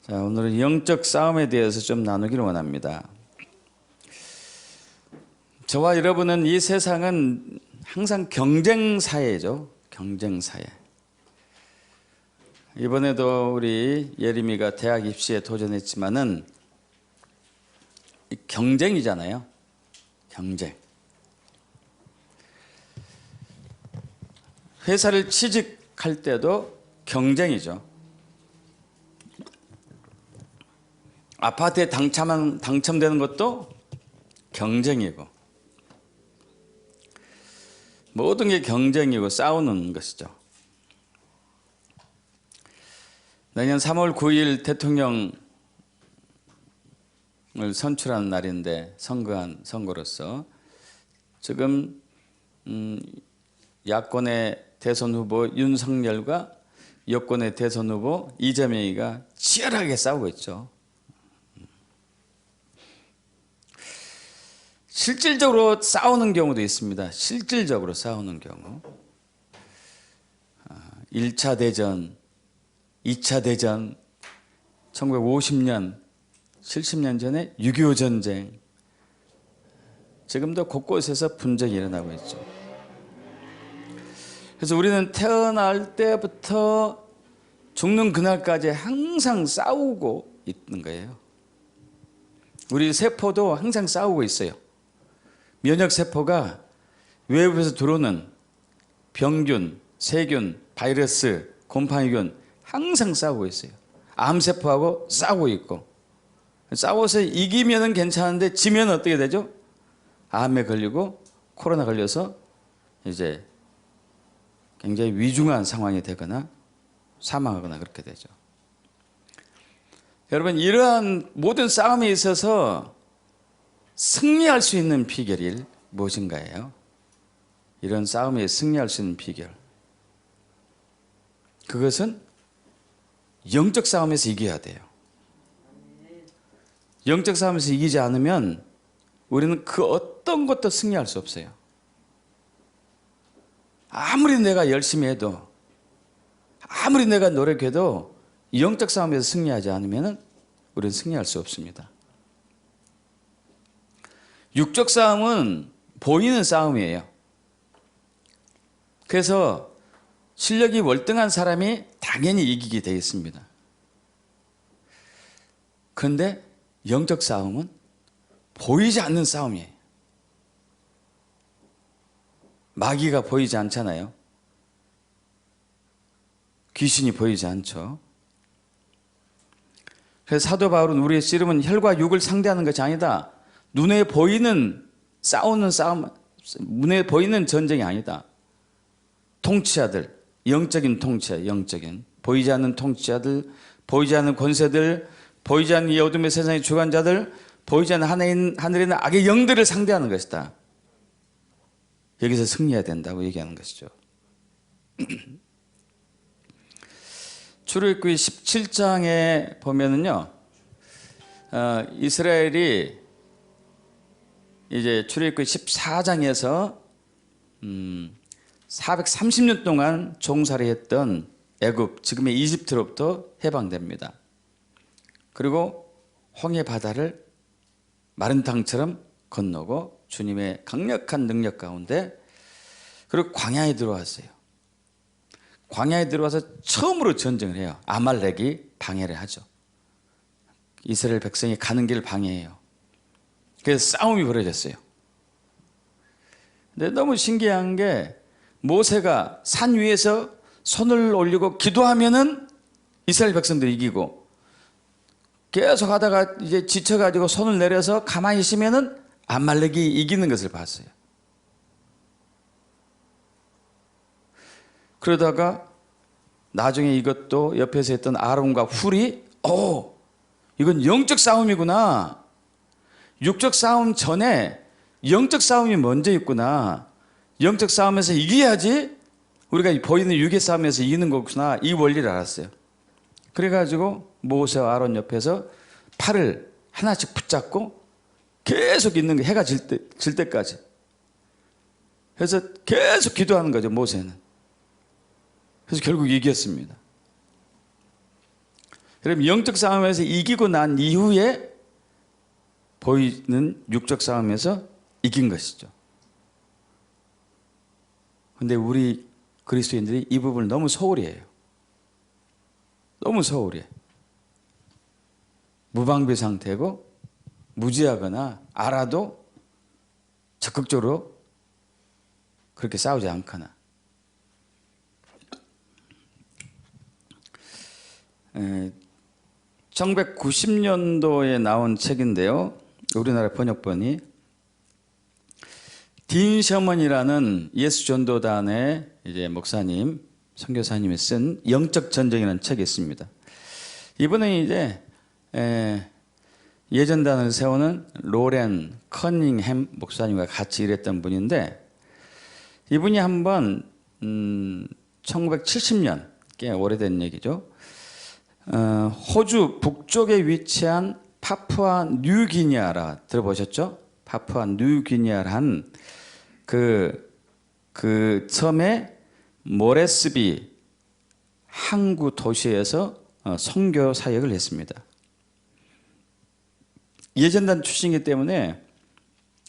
자, 오늘은 영적 싸움에 대해서 좀 나누기를 원합니다. 저와 여러분은 이 세상은 항상 경쟁 사회죠. 경쟁 사회. 이번에도 우리 예림이가 대학 입시에 도전했지만은 경쟁이잖아요. 경쟁. 회사를 취직할 때도 경쟁이죠. 아파트에 당첨되는 것도 경쟁이고, 모든 게 경쟁이고 싸우는 것이죠. 내년 3월 9일 대통령을 선출하는 날인데, 선거로서 지금 야권의 대선 후보 윤석열과 여권의 대선 후보 이재명이가 치열하게 싸우고 있죠. 실질적으로 싸우는 경우도 있습니다. 실질적으로 싸우는 경우. 1차 대전, 2차 대전, 1950년, 70년 전에 6.25 전쟁. 지금도 곳곳에서 분쟁이 일어나고 있죠. 그래서 우리는 태어날 때부터 죽는 그날까지 항상 싸우고 있는 거예요. 우리 세포도 항상 싸우고 있어요. 면역세포가 외부에서 들어오는 병균, 세균, 바이러스, 곰팡이균 항상 싸우고 있어요. 암세포하고 싸우고 있고, 싸워서 이기면은 괜찮은데 지면 어떻게 되죠? 암에 걸리고 코로나 걸려서 이제 굉장히 위중한 상황이 되거나 사망하거나 그렇게 되죠. 여러분, 이러한 모든 싸움에 있어서 승리할 수 있는 비결이 무엇인가요? 이런 싸움에 승리할 수 있는 비결. 그것은 영적 싸움에서 이겨야 돼요. 영적 싸움에서 이기지 않으면 우리는 그 어떤 것도 승리할 수 없어요. 아무리 내가 열심히 해도, 아무리 내가 노력해도 영적 싸움에서 승리하지 않으면 우리는 승리할 수 없습니다. 육적 싸움은 보이는 싸움이에요. 그래서 실력이 월등한 사람이 당연히 이기게 되어 있습니다. 그런데 영적 싸움은 보이지 않는 싸움이에요. 마귀가 보이지 않잖아요. 귀신이 보이지 않죠. 그래서 사도 바울은 우리의 씨름은 혈과 육을 상대하는 것이 아니다. 눈에 보이는 싸우는 싸움, 눈에 보이는 전쟁이 아니다. 통치자들, 영적인 통치자, 영적인 보이지 않는 통치자들, 보이지 않는 권세들, 보이지 않는 이 어둠의 세상의 주관자들, 보이지 않는 하늘에 있는 악의 영들을 상대하는 것이다. 여기서 승리해야 된다고 얘기하는 것이죠. 출애굽기 17장에 보면은요, 이스라엘이 이제 출애굽기 14장에서 430년 동안 종살이 했던 애굽, 지금의 이집트로부터 해방됩니다. 그리고 홍해 바다를 마른 땅처럼 건너고 주님의 강력한 능력 가운데, 그리고 광야에 들어왔어요. 광야에 들어와서 처음으로 전쟁을 해요. 아말렉이 방해를 하죠. 이스라엘 백성이 가는 길을 방해해요. 그래서 싸움이 벌어졌어요. 근데 너무 신기한 게, 모세가 산 위에서 손을 올리고 기도하면은 이스라엘 백성들이 이기고, 계속 하다가 이제 지쳐가지고 손을 내려서 가만히 있으면은 아말렉이 이기는 것을 봤어요. 그러다가 나중에 이것도 옆에서 했던 아론과 훌이, 이건 영적 싸움이구나. 육적 싸움 전에 영적 싸움이 먼저 있구나. 영적 싸움에서 이겨야지 우리가 보이는 육의 싸움에서 이기는 거구나. 이 원리를 알았어요. 그래가지고 모세와 아론 옆에서 팔을 하나씩 붙잡고 계속 있는 게, 해가 질 때까지. 그래서 계속 기도하는 거죠, 모세는. 그래서 결국 이겼습니다. 여러분 영적 싸움에서 이기고 난 이후에 보이는 육적 싸움에서 이긴 것이죠. 근데 우리 그리스도인들이 이 부분을 너무 소홀히 해요. 너무 소홀히 해. 무방비 상태고 무지하거나 알아도 적극적으로 그렇게 싸우지 않거나. 1990년도에 나온 책인데요. 우리나라 번역본이 딘 셔먼이라는 예수 전도단의 이제 목사님, 선교사님이 쓴 영적 전쟁이라는 책이 있습니다. 이분은 이제 예전단을 세우는 로렌 커닝햄 목사님과 같이 일했던 분인데, 이분이 한번 1970년, 꽤 오래된 얘기죠. 호주 북쪽에 위치한 파푸아 뉴기니아라 들어보셨죠? 파푸아 뉴기니아란 그 섬의 모레스비 항구 도시에서 선교 사역을 했습니다. 예전단 출신이기 때문에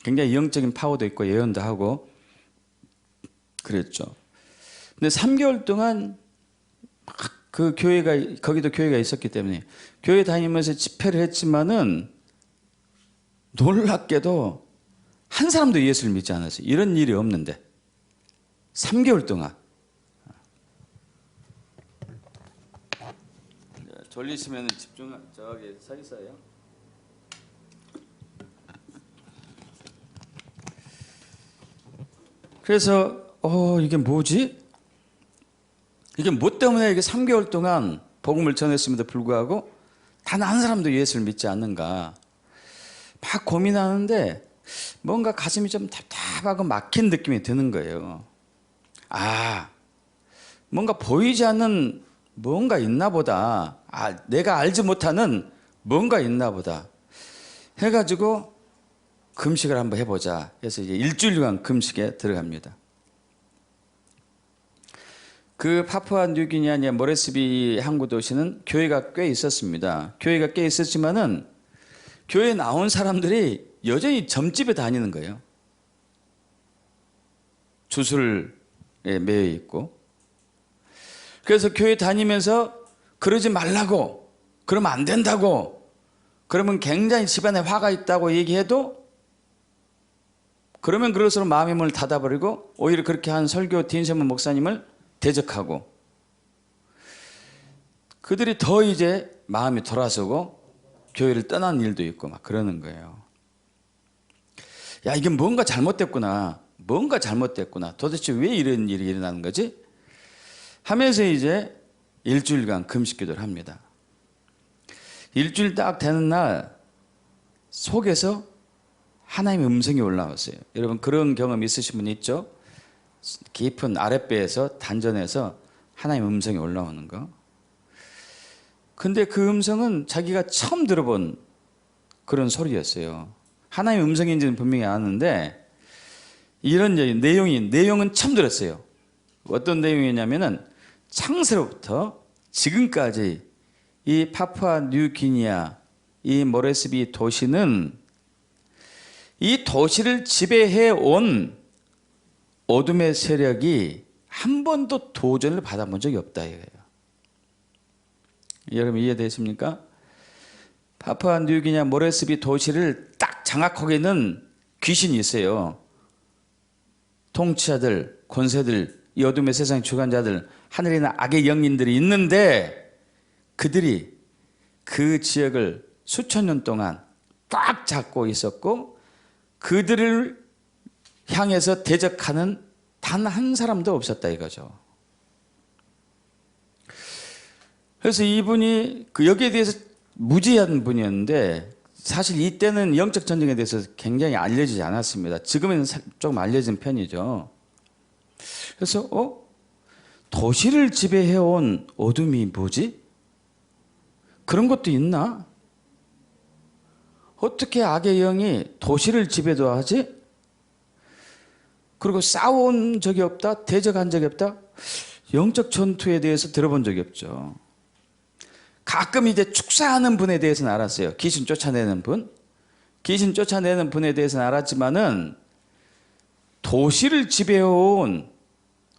굉장히 영적인 파워도 있고 예언도 하고 그랬죠. 근데 3개월 동안 그 교회가, 거기도 교회가 있었기 때문에 교회 다니면서 집회를 했지만은 놀랍게도 한 사람도 예수를 믿지 않았어요. 이런 일이 없는데 3개월 동안. 졸리시면 집중, 저기 서 있어요. 그래서 이게 뭐지? 이게 뭐 때문에 이게 3개월 동안 복음을 전했음에도 불구하고 단 한 사람도 예수를 믿지 않는가 막 고민하는데 뭔가 가슴이 좀 답답하고 막힌 느낌이 드는 거예요. 뭔가 보이지 않는 뭔가 있나 보다. 내가 알지 못하는 뭔가 있나 보다 해가지고 금식을 한번 해보자 해서 이제 일주일간 금식에 들어갑니다. 그 파푸아 뉴기니아의 모레스비 항구 도시는 교회가 꽤 있었습니다. 교회가 꽤 있었지만은 교회에 나온 사람들이 여전히 점집에 다니는 거예요. 주술에 매여 있고. 그래서 교회 다니면서 그러지 말라고, 그러면 안 된다고, 그러면 굉장히 집안에 화가 있다고 얘기해도 그러면 그것으로 마음의 문을 닫아버리고 오히려 그렇게 한 설교 딘셔먼 목사님을 대적하고, 그들이 더 이제 마음이 돌아서고 교회를 떠난 일도 있고 막 그러는 거예요. 야, 이게 뭔가 잘못됐구나. 뭔가 잘못됐구나. 도대체 왜 이런 일이 일어나는 거지? 하면서 이제 일주일간 금식 기도를 합니다. 일주일 딱 되는 날 속에서 하나님의 음성이 올라왔어요. 여러분 그런 경험 있으신 분 있죠? 깊은 아랫배에서 단전에서 하나님의 음성이 올라오는 거. 근데 그 음성은 자기가 처음 들어본 그런 소리였어요. 하나님의 음성인지는 분명히 아는데 이런 내용은 처음 들었어요. 어떤 내용이냐면은 창세로부터 지금까지 이 파푸아 뉴기니아 이 모레스비 도시는 이 도시를 지배해 온 어둠의 세력이 한 번도 도전을 받아본 적이 없다 이거예요. 여러분 이해되십니까? 파푸아 뉴기니아 모레스비 도시를 딱 장악하고 있는 귀신이 있어요. 통치자들, 권세들, 이 어둠의 세상 주관자들, 하늘에 있는 악의 영인들이 있는데 그들이 그 지역을 수천 년 동안 꽉 잡고 있었고 그들을 향해서 대적하는 단 한 사람도 없었다 이거죠. 그래서 이분이 여기에 대해서 무지한 분이었는데 사실 이때는 영적 전쟁에 대해서 굉장히 알려지지 않았습니다. 지금은 조금 알려진 편이죠. 그래서 도시를 지배해온 어둠이 뭐지? 그런 것도 있나? 어떻게 악의 영이 도시를 지배도 하지? 그리고 싸운 적이 없다? 대적한 적이 없다? 영적 전투에 대해서 들어본 적이 없죠. 가끔 이제 축사하는 분에 대해서는 알았어요. 귀신 쫓아내는 분. 귀신 쫓아내는 분에 대해서는 알았지만은 도시를 지배해온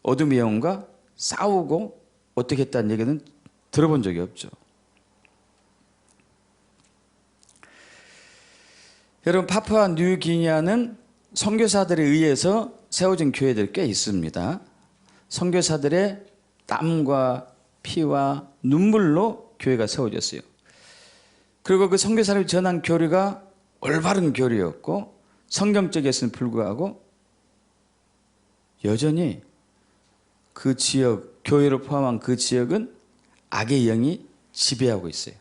어둠의 영혼과 싸우고 어떻게 했다는 얘기는 들어본 적이 없죠. 여러분, 파푸아 뉴기니아는 선교사들에 의해서 세워진 교회들이 꽤 있습니다. 선교사들의 땀과 피와 눈물로 교회가 세워졌어요. 그리고 그 선교사를 전한 교리가 올바른 교리였고 성경적이었음에 불구하고 여전히 그 지역, 교회를 포함한 그 지역은 악의 영이 지배하고 있어요.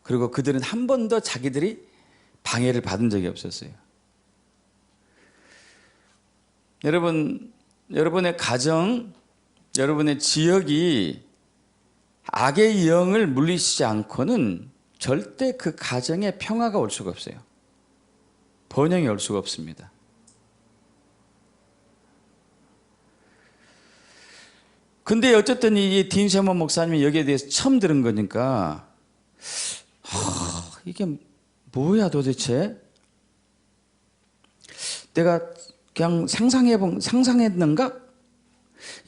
그리고 그들은 한 번도 자기들이 방해를 받은 적이 없었어요. 여러분, 여러분의 가정, 여러분의 지역이 악의 영을 물리치지 않고는 절대 그 가정에 평화가 올 수가 없어요. 번영이 올 수가 없습니다. 근데 어쨌든 이 딘 셔먼 목사님이 여기에 대해서 처음 들은 거니까 이게 뭐야 도대체? 내가 그냥 상상했는가?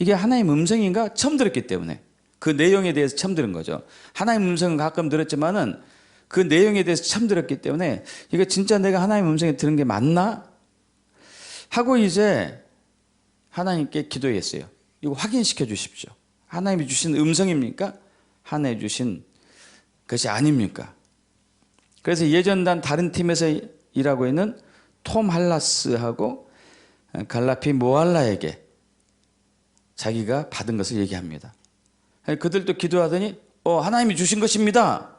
이게 하나님의 음성인가? 처음 들었기 때문에 그 내용에 대해서 처음 들은 거죠. 하나님의 음성은 가끔 들었지만은 그 내용에 대해서 처음 들었기 때문에 이거 진짜 내가 하나님의 음성에 들은 게 맞나? 하고 이제 하나님께 기도했어요. 이거 확인시켜 주십시오. 하나님이 주신 음성입니까? 하나님이 주신 것이 아닙니까? 그래서 예전단 다른 팀에서 일하고 있는 톰 할라스하고 갈라피 모알라에게 자기가 받은 것을 얘기합니다. 그들도 기도하더니 하나님이 주신 것입니다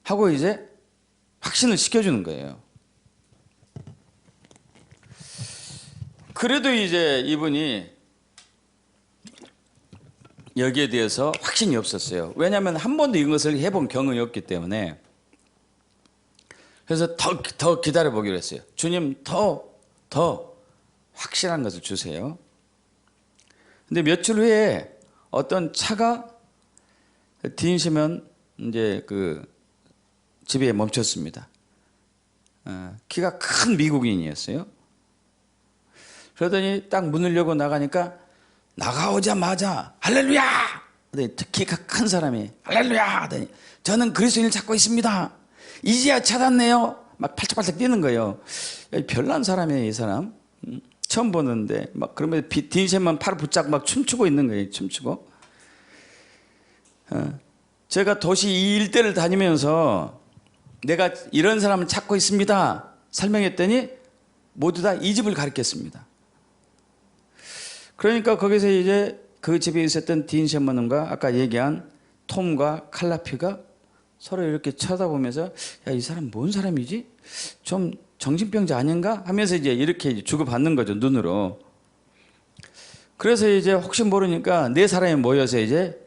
하고 이제 확신을 시켜주는 거예요. 그래도 이제 이분이 여기에 대해서 확신이 없었어요. 왜냐하면 한 번도 이것을 해본 경험이 없기 때문에. 그래서 더 기다려보기로 했어요. 주님 더 확실한 것을 주세요. 근데 며칠 후에 어떤 차가 딘 셔먼 이제 그 집에 멈췄습니다. 키가 큰 미국인이었어요. 그러더니 딱 문을 열고 나가니까 나가오자마자 할렐루야! 키가 큰 사람이 할렐루야! 하더니 저는 그리스도인을 찾고 있습니다. 이제야 찾았네요. 막 팔짝팔짝 뛰는 거예요. 별난 사람이에요, 이 사람. 처음 보는데 막 그러면 딘 셔먼 팔을 붙잡고 막 춤추고 있는 거예요. 춤추고. 제가 도시 이 일대를 다니면서 내가 이런 사람을 찾고 있습니다 설명했더니 모두 다 이 집을 가리켰습니다. 그러니까 거기서 이제 그 집에 있었던 딘 셔먼과 아까 얘기한 톰과 칼라피가 서로 이렇게 쳐다보면서 야, 이 사람 뭔 사람이지? 좀 정신병자 아닌가? 하면서 이제 이렇게 주고받는 거죠, 눈으로. 그래서 이제 혹시 모르니까 네 사람이 모여서 이제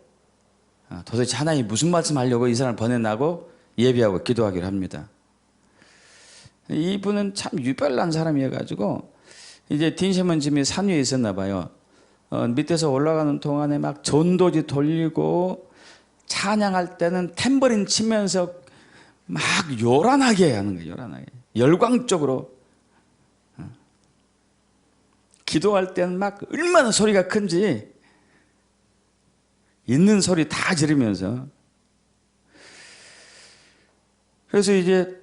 도대체 하나님이 무슨 말씀 하려고 이 사람을 보내나고 예비하고 기도하기로 합니다. 이분은 참 유별난 사람이어가지고 이제 딘 셔먼 집이 산 위에 있었나 봐요. 밑에서 올라가는 동안에 막 전도지 돌리고 찬양할 때는 탬버린 치면서 막 요란하게 하는 거예요. 요란하게. 열광적으로. 기도할 때는 막 얼마나 소리가 큰지 있는 소리 다 지르면서. 그래서 이제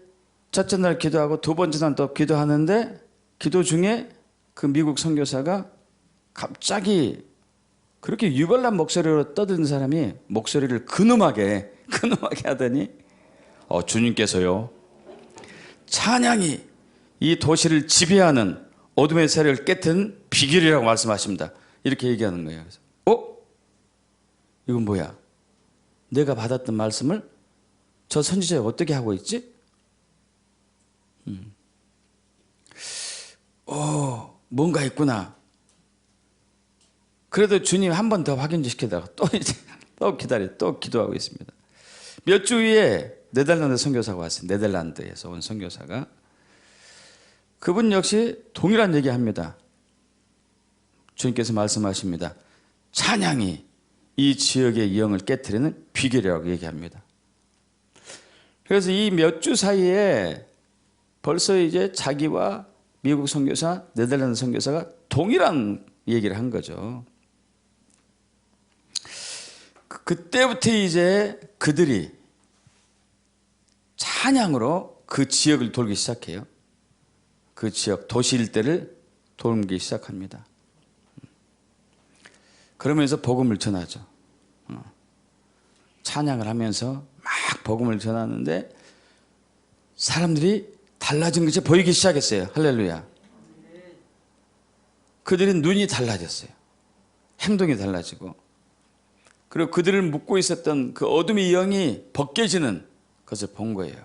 첫째 날 기도하고 두 번째 날 또 기도하는데 기도 중에 그 미국 선교사가 갑자기 그렇게 유별난 목소리로 떠드는 사람이 목소리를 근엄하게 하더니 주님께서요 찬양이 이 도시를 지배하는 어둠의 세력을 깨트린 비결이라고 말씀하십니다. 이렇게 얘기하는 거예요. 그래서 이건 뭐야? 내가 받았던 말씀을 저 선지자가 어떻게 하고 있지? 뭔가 있구나. 그래도 주님 한 번 더 확인시키다가 또 기다려 또 기도하고 있습니다. 몇 주 후에 네덜란드 선교사가 왔어요. 네덜란드에서 온 선교사가. 그분 역시 동일한 얘기합니다. 주님께서 말씀하십니다. 찬양이 이 지역의 영을 깨트리는 비결이라고 얘기합니다. 그래서 이 몇 주 사이에 벌써 이제 자기와 미국 선교사, 네덜란드 선교사가 동일한 얘기를 한 거죠. 그때부터 이제 그들이 찬양으로 그 지역을 돌기 시작해요. 그 지역 도시 일대를 돌기 시작합니다. 그러면서 복음을 전하죠. 찬양을 하면서 막 복음을 전하는데 사람들이 달라진 것이 보이기 시작했어요. 할렐루야. 그들의 눈이 달라졌어요. 행동이 달라지고, 그리고 그들을 묶고 있었던 그 어둠의 영이 벗겨지는 것을 본 거예요.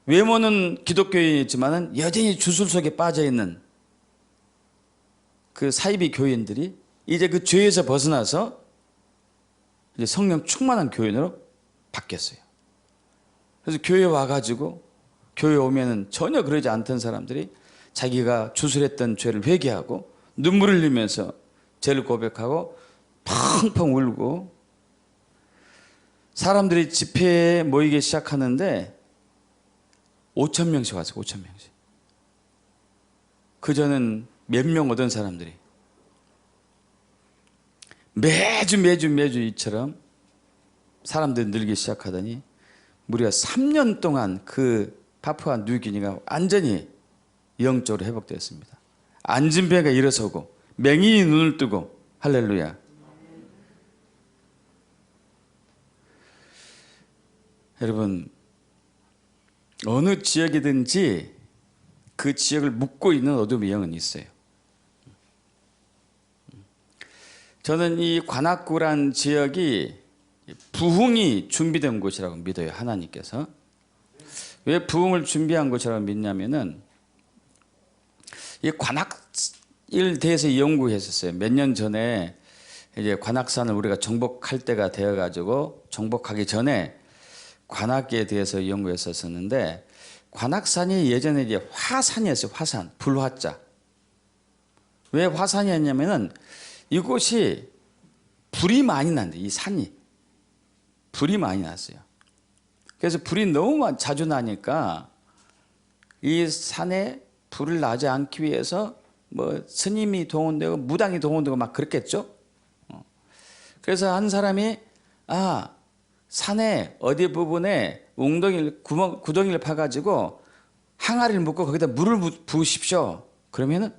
외모는 기독교인이지만 여전히 주술 속에 빠져있는 그 사이비 교인들이 이제 그 죄에서 벗어나서 이제 성령 충만한 교인으로 바뀌었어요. 그래서 교회에 와가지고, 교회에 오면은 전혀 그러지 않던 사람들이 자기가 주술했던 죄를 회개하고 눈물을 흘리면서 죄를 고백하고 펑펑 울고, 사람들이 집회에 모이기 시작하는데 5,000명씩 왔어요. 5,000명씩. 그전엔 몇 명 오던 사람들이 매주 이처럼 사람들이 늘기 시작하더니 무려 3년 동안 그 파푸아 뉴기니가 완전히 영적으로 회복되었습니다. 앉은 배가 일어서고 맹인이 눈을 뜨고, 할렐루야. 여러분, 어느 지역이든지 그 지역을 묶고 있는 어둠의 영은 있어요. 저는 이 관악구란 지역이 부흥이 준비된 곳이라고 믿어요. 하나님께서. 왜 부흥을 준비한 곳이라고 믿냐면은, 이 관악일 대해서 연구했었어요. 몇 년 전에 이제 관악산을 우리가 정복할 때가 되어가지고, 정복하기 전에 관악에 대해서 연구했었는데, 관악산이 예전에 이제 화산이었어요. 화산, 불화자. 왜 화산이었냐면은 이곳이 불이 많이 난대. 이 산이 불이 많이 났어요. 그래서 불이 너무 자주 나니까 이 산에 불을 나지 않기 위해서 뭐 스님이 동원되고 무당이 동원되고 막 그랬겠죠. 그래서 한 사람이 산에 어디 부분에 구덩이를 파가지고 항아리를 묶고 거기다 물을 부으십시오. 그러면은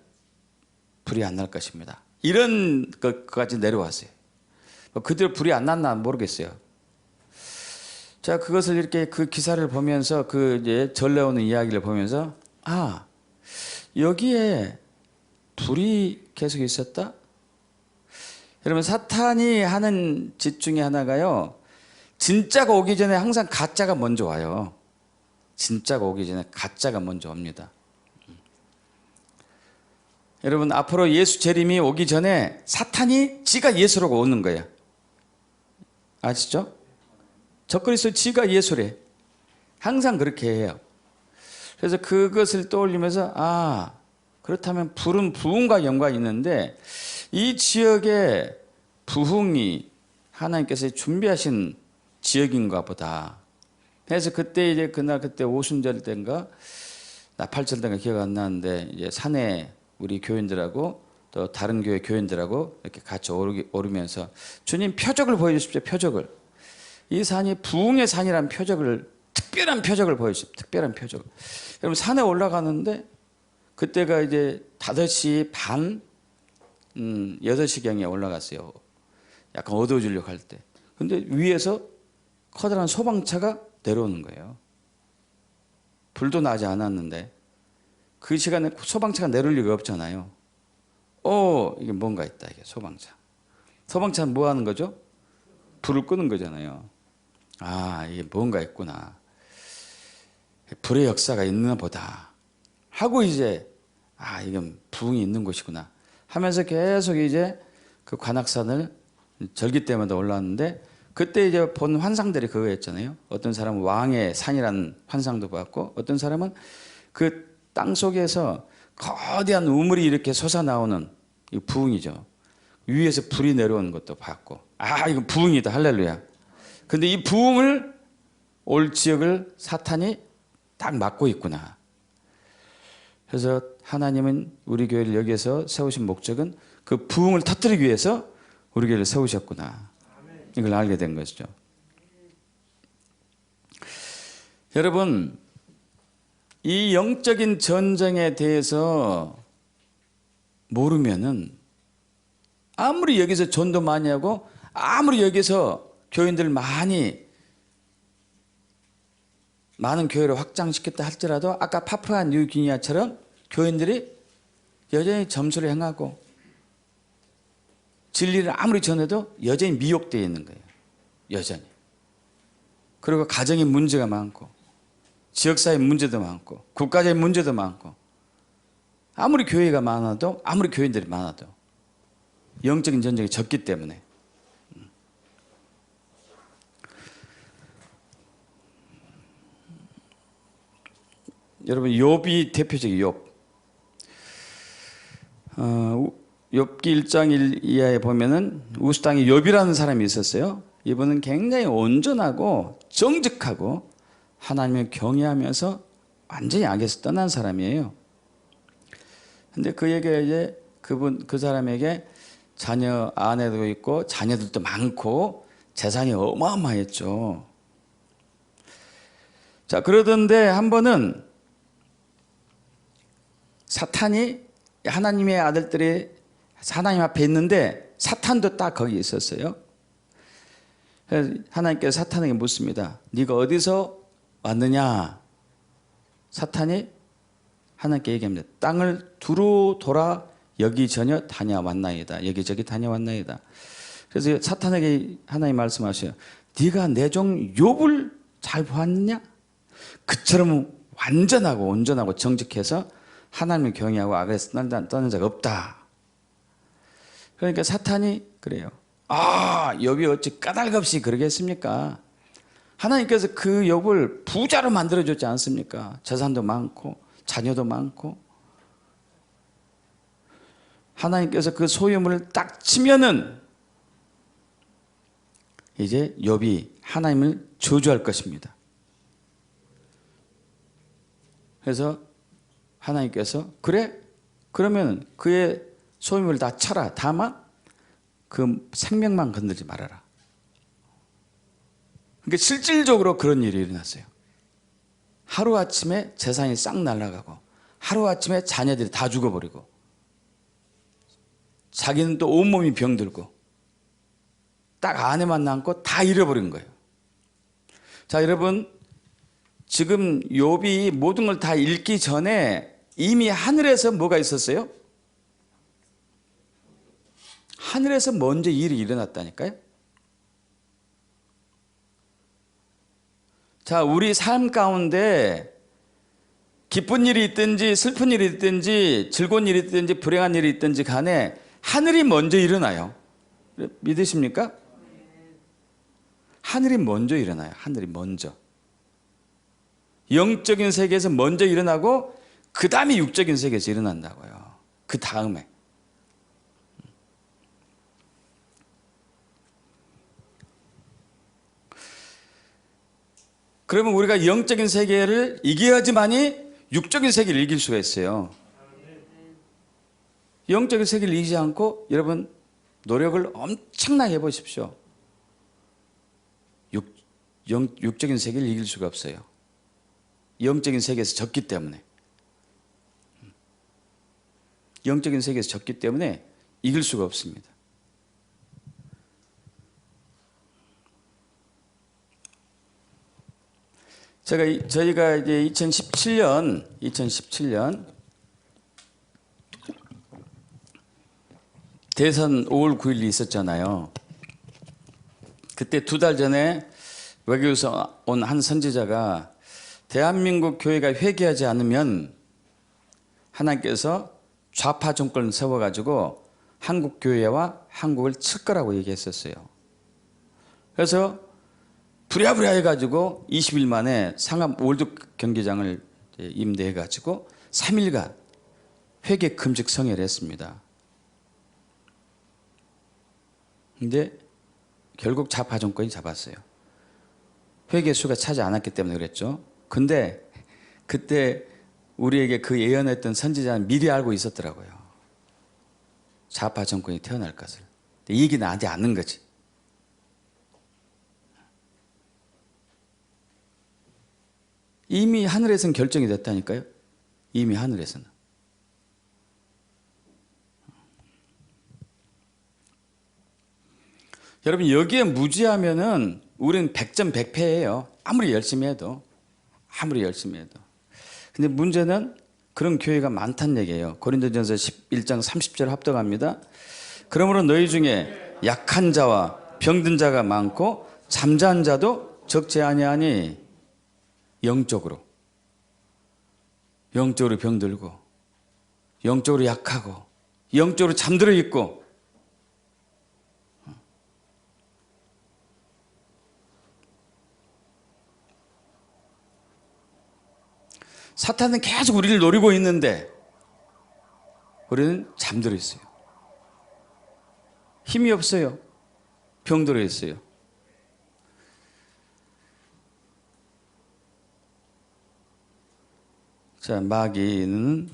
불이 안 날 것입니다. 이런 것까지 내려왔어요. 그대로 불이 안 났나 모르겠어요. 자, 그것을 이렇게 그 기사를 보면서 그 이제 전래오는 이야기를 보면서 여기에 불이 계속 있었다? 여러분, 사탄이 하는 짓 중에 하나가요, 진짜가 오기 전에 항상 가짜가 먼저 와요. 진짜가 오기 전에 가짜가 먼저 옵니다. 여러분, 앞으로 예수 재림이 오기 전에 사탄이 지가 예수라고 오는 거예요. 아시죠? 적그리스도 지가 예수래. 항상 그렇게 해요. 그래서 그것을 떠올리면서 그렇다면 불은 부흥과 연관이 있는데, 이 지역에 부흥이 하나님께서 준비하신 지역인가 보다. 그래서 그때 이제 그때 오순절 때인가 나팔절 때인가 기억 안 나는데, 이제 산에 우리 교인들하고 또 다른 교회 교인들하고 이렇게 같이 오르면서 주님 표적을 보여주십시오. 표적을. 이 산이 부흥의 산이라는 표적을, 특별한 표적을 보여주십시오. 특별한 표적. 여러분, 산에 올라가는데 그때가 이제 5시 반, 6시경에 올라갔어요. 약간 어두워지려고 할 때. 근데 위에서 커다란 소방차가 내려오는 거예요. 불도 나지 않았는데 그 시간에 소방차가 내려올 리가 없잖아요. 이게 뭔가 있다. 이게 소방차. 소방차는 뭐 하는 거죠? 불을 끄는 거잖아요. 이게 뭔가 있구나. 불의 역사가 있나 보다 하고 이제 이건 부흥이 있는 곳이구나 하면서 계속 이제 그 관악산을 절기 때마다 올라왔는데, 그때 이제 본 환상들이 그거였잖아요. 어떤 사람은 왕의 산이라는 환상도 봤고, 어떤 사람은 그 땅 속에서 거대한 우물이 이렇게 솟아나오는 이거 부흥이죠. 위에서 불이 내려오는 것도 봤고, 이거 부흥이다. 할렐루야. 근데 이 부흥을 올 지역을 사탄이 딱 막고 있구나. 그래서 하나님은 우리 교회를 여기에서 세우신 목적은 그 부흥을 터뜨리기 위해서 우리 교회를 세우셨구나. 이걸 알게 된 것이죠. 여러분, 이 영적인 전쟁에 대해서 모르면은 아무리 여기서 전도 많이 하고 아무리 여기서 교인들 많은 교회를 확장시켰다 할지라도 아까 파푸아 뉴기니아처럼 교인들이 여전히 점수를 행하고 진리를 아무리 전해도 여전히 미혹되어 있는 거예요. 여전히. 그리고 가정의 문제가 많고 지역사회 문제도 많고 국가적인 문제도 많고 아무리 교회가 많아도 아무리 교인들이 많아도 영적인 전쟁이 적기 때문에 여러분 욥이 대표적인 욥기 1장 1 이하에 보면은 우스 땅에 욥이라는 사람이 있었어요. 이분은 굉장히 온전하고 정직하고 하나님을 경외하면서 완전히 악에서 떠난 사람이에요. 근데 그에게 이제 그 사람에게 자녀 아내도 있고 자녀들도 많고 재산이 어마어마했죠. 자, 그러던데 한 번은 사탄이 하나님의 아들들이 하나님 앞에 있는데 사탄도 딱 거기 있었어요. 그래서 하나님께서 사탄에게 묻습니다. 네가 어디서 왔느냐? 사탄이 하나님께 얘기합니다. 땅을 두루 돌아 여기저기 다녀왔나이다. 여기저기 다녀왔나이다. 그래서 사탄에게 하나님 말씀하셔요. 네가 내 종 욥을 잘 보았느냐? 그처럼 완전하고 온전하고 정직해서 하나님을 경외하고 악에서 떠난 자가 없다. 그러니까 사탄이 그래요. 욥이 어찌 까닭없이 그러겠습니까? 하나님께서 그 욥을 부자로 만들어줬지 않습니까? 재산도 많고 자녀도 많고 하나님께서 그 소유물을 딱 치면은 이제 욥이 하나님을 저주할 것입니다. 그래서 하나님께서 그래? 그러면 그의 소유물을 다 쳐라. 다만 그 생명만 건들지 말아라. 그러니까 실질적으로 그런 일이 일어났어요. 하루아침에 재산이 싹 날아가고 하루아침에 자녀들이 다 죽어버리고 자기는 또 온몸이 병들고 딱 아내만 남고 다 잃어버린 거예요. 자, 여러분 지금 욥이 모든 걸 다 잃기 전에 이미 하늘에서 뭐가 있었어요? 하늘에서 먼저 일이 일어났다니까요. 자, 우리 삶 가운데 기쁜 일이 있든지 슬픈 일이 있든지 즐거운 일이 있든지 불행한 일이 있든지 간에 하늘이 먼저 일어나요. 믿으십니까? 하늘이 먼저 일어나요. 하늘이 먼저. 영적인 세계에서 먼저 일어나고 그 다음에 육적인 세계에서 일어난다고요. 그 다음에. 그러면 우리가 영적인 세계를 이겨야지만이 육적인 세계를 이길 수가 있어요. 영적인 세계를 이기지 않고 여러분 노력을 엄청나게 해보십시오. 육적인 세계를 이길 수가 없어요. 영적인 세계에서 졌기 때문에. 영적인 세계에서 졌기 때문에 이길 수가 없습니다. 저희가 이제 2017년 대선 5월 9일이 있었잖아요. 그때 2달 전에 외교에서 온 한 선지자가 대한민국 교회가 회개하지 않으면 하나님께서 좌파 정권을 세워가지고 한국 교회와 한국을 칠 거라고 얘기했었어요. 그래서 부랴부랴 해가지고 20일 만에 상암 월드 경기장을 임대해가지고 3일간 회개 금식 성회를 했습니다. 근데 결국 좌파 정권이 잡았어요. 회개수가 차지 않았기 때문에 그랬죠. 근데 그때 우리에게 그 예언했던 선지자는 미리 알고 있었더라고요. 좌파 정권이 태어날 것을. 이 얘기 나한테 않는 거지. 이미 하늘에서는 결정이 됐다니까요. 이미 하늘에서는. 여러분 여기에 무지하면은 우리는 100점 100패예요. 아무리 열심히 해도. 아무리 열심히 해도. 근데 문제는 그런 교회가 많다는 얘기예요. 고린도전서 11장 30절 합독합니다. 그러므로 너희 중에 약한 자와 병든 자가 많고 잠자는 자도 적지 아니하니 영적으로 병들고 영적으로 약하고 영적으로 잠들어 있고 사탄은 계속 우리를 노리고 있는데 우리는 잠들어 있어요. 힘이 없어요. 병들어 있어요. 자, 마귀는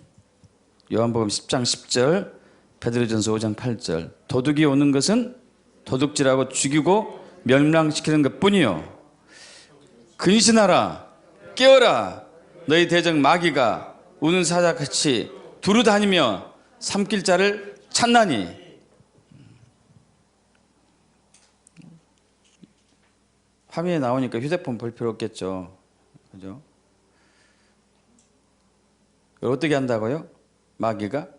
요한복음 10장 10절, 베드로전서 5장 8절. 도둑이 오는 것은 도둑질하고 죽이고 멸망시키는 것뿐이요. 근신하라, 깨어라. 너희 대적 마귀가 우는 사자같이 두루 다니며 삼킬 자를 찾나니. 화면에 나오니까 휴대폰 볼 필요 없겠죠. 그죠? 어떻게 한다고요? 마귀가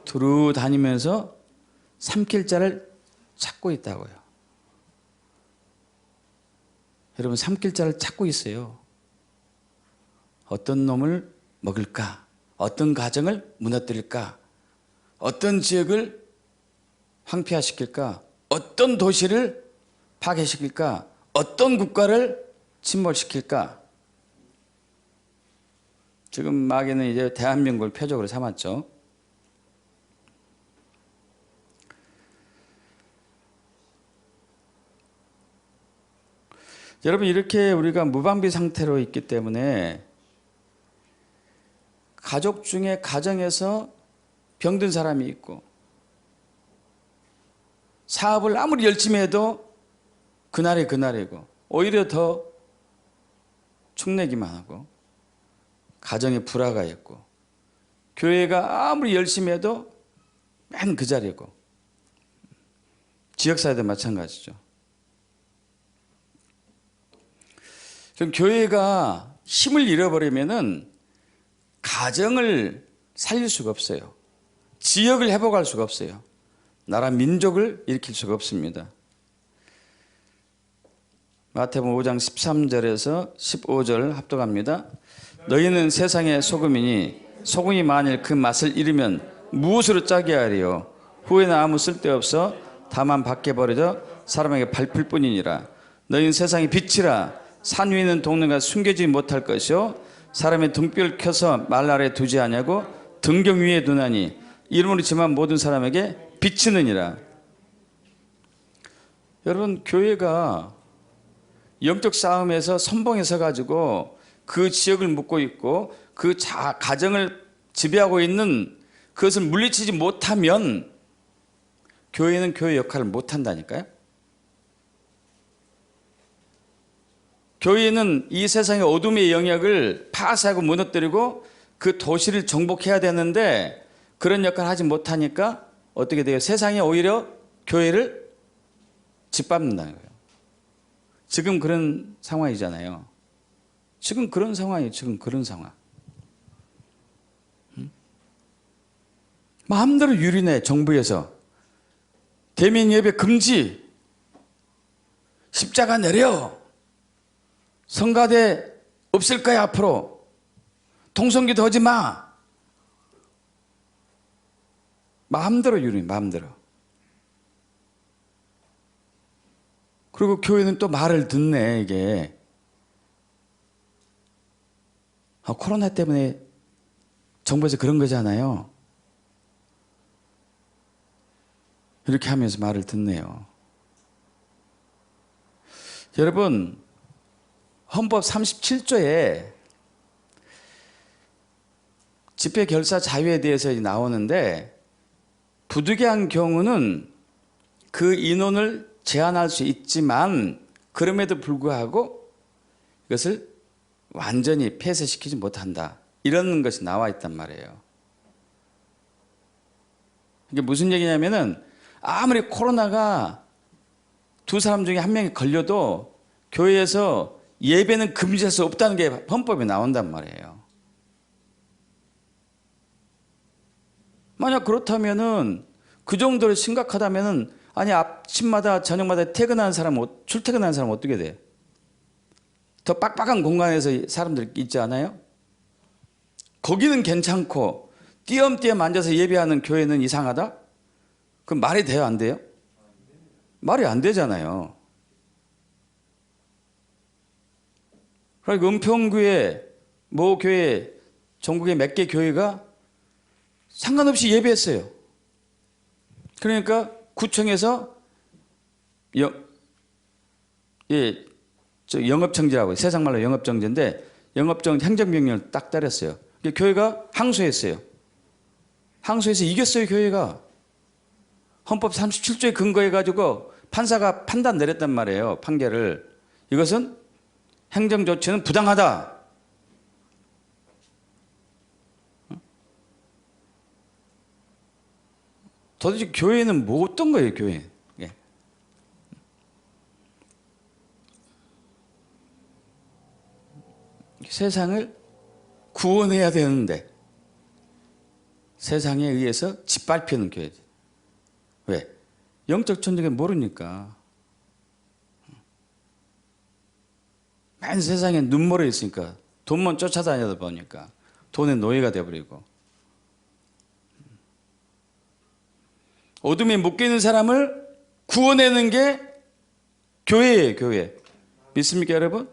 두루 다니면서 삼킬 자를 찾고 있다고요. 여러분 삼킬 자를 찾고 있어요. 어떤 놈을 먹을까? 어떤 가정을 무너뜨릴까? 어떤 지역을 황폐화시킬까? 어떤 도시를 파괴시킬까? 어떤 국가를 침몰시킬까? 지금 마귀는 이제 대한민국을 표적으로 삼았죠. 여러분 이렇게 우리가 무방비 상태로 있기 때문에 가족 중에 가정에서 병든 사람이 있고 사업을 아무리 열심히 해도 그날이 그날이고 오히려 더 축내기만 하고 가정에 불화가 있고 교회가 아무리 열심히 해도 맨 그 자리고 지역사회도 마찬가지죠. 그럼 교회가 힘을 잃어버리면은 가정을 살릴 수가 없어요. 지역을 회복할 수가 없어요. 나라 민족을 일으킬 수가 없습니다. 마태복음 5장 13절에서 15절 합독합니다. 너희는 세상의 소금이니 소금이 만일 그 맛을 잃으면 무엇으로 짜게 하리요? 후에는 아무 쓸데없어 다만 밖에 버려져 사람에게 밟힐 뿐이니라. 너희는 세상의 빛이라. 산 위에 있는 동네가 숨겨지지 못할 것이요 사람의 등불을 켜서 말 아래 두지 아니하고 등경 위에 두나니 이름으로 지만 모든 사람에게 비치느니라. 여러분 교회가 영적 싸움에서 선봉에 서가지고 그 지역을 묶고 있고 그 가정을 지배하고 있는 그것을 물리치지 못하면 교회는 교회 역할을 못한다니까요. 교회는 이 세상의 어둠의 영역을 파쇄하고 무너뜨리고 그 도시를 정복해야 되는데 그런 역할을 하지 못하니까 어떻게 돼요? 세상이 오히려 교회를 짓밟는다는 거예요. 지금 그런 상황이잖아요. 지금 그런 상황이에요. 지금 그런 상황. 마음대로 유린해. 정부에서 대면 예배 금지, 십자가 내려, 성가대 없을 거야 앞으로, 통성기도 하지 마. 마음대로 유린해. 마음대로. 그리고 교회는 또 말을 듣네. 이게 코로나 때문에 정부에서 그런 거잖아요. 이렇게 하면서 말을 듣네요. 여러분, 헌법 37조에 집회 결사 자유에 대해서 나오는데 부득이한 경우는 그 인원을 제한할 수 있지만 그럼에도 불구하고 이것을 완전히 폐쇄시키지 못한다. 이런 것이 나와 있단 말이에요. 이게 무슨 얘기냐면은 아무리 코로나가 두 사람 중에 한 명이 걸려도 교회에서 예배는 금지할 수 없다는 게 헌법에 나온단 말이에요. 만약 그렇다면은 그 정도로 심각하다면은 아니 아침마다 저녁마다 퇴근하는 사람 출퇴근하는 사람 어떻게 돼? 더 빡빡한 공간에서 사람들 있지 않아요? 거기는 괜찮고 띄엄띄엄 앉아서 예배하는 교회는 이상하다? 그럼 말이 돼요, 안 돼요? 말이 안 되잖아요. 그러니까 은평교회, 모 교회, 전국의 몇 개 교회가 상관없이 예배했어요. 그러니까 구청에서 영업정지라고, 세상말로 영업정지인데 영업정지 행정명령을 딱 때렸어요. 교회가 항소했어요. 항소해서 이겼어요, 교회가. 헌법 37조에 근거해가지고 판사가 판단 내렸단 말이에요, 판결을. 이것은 행정조치는 부당하다. 도대체 교회는 뭐 어떤 거예요, 교회? 예. 세상을 구원해야 되는데 세상에 의해서 짓밟히는 교회지. 왜? 영적 존재가 모르니까. 맨 세상에 눈멀어 있으니까 돈만 쫓아다니다 보니까 돈의 노예가 되어버리고 어둠에 묶여있는 사람을 구원하는 게 교회예요, 교회. 믿습니까, 여러분?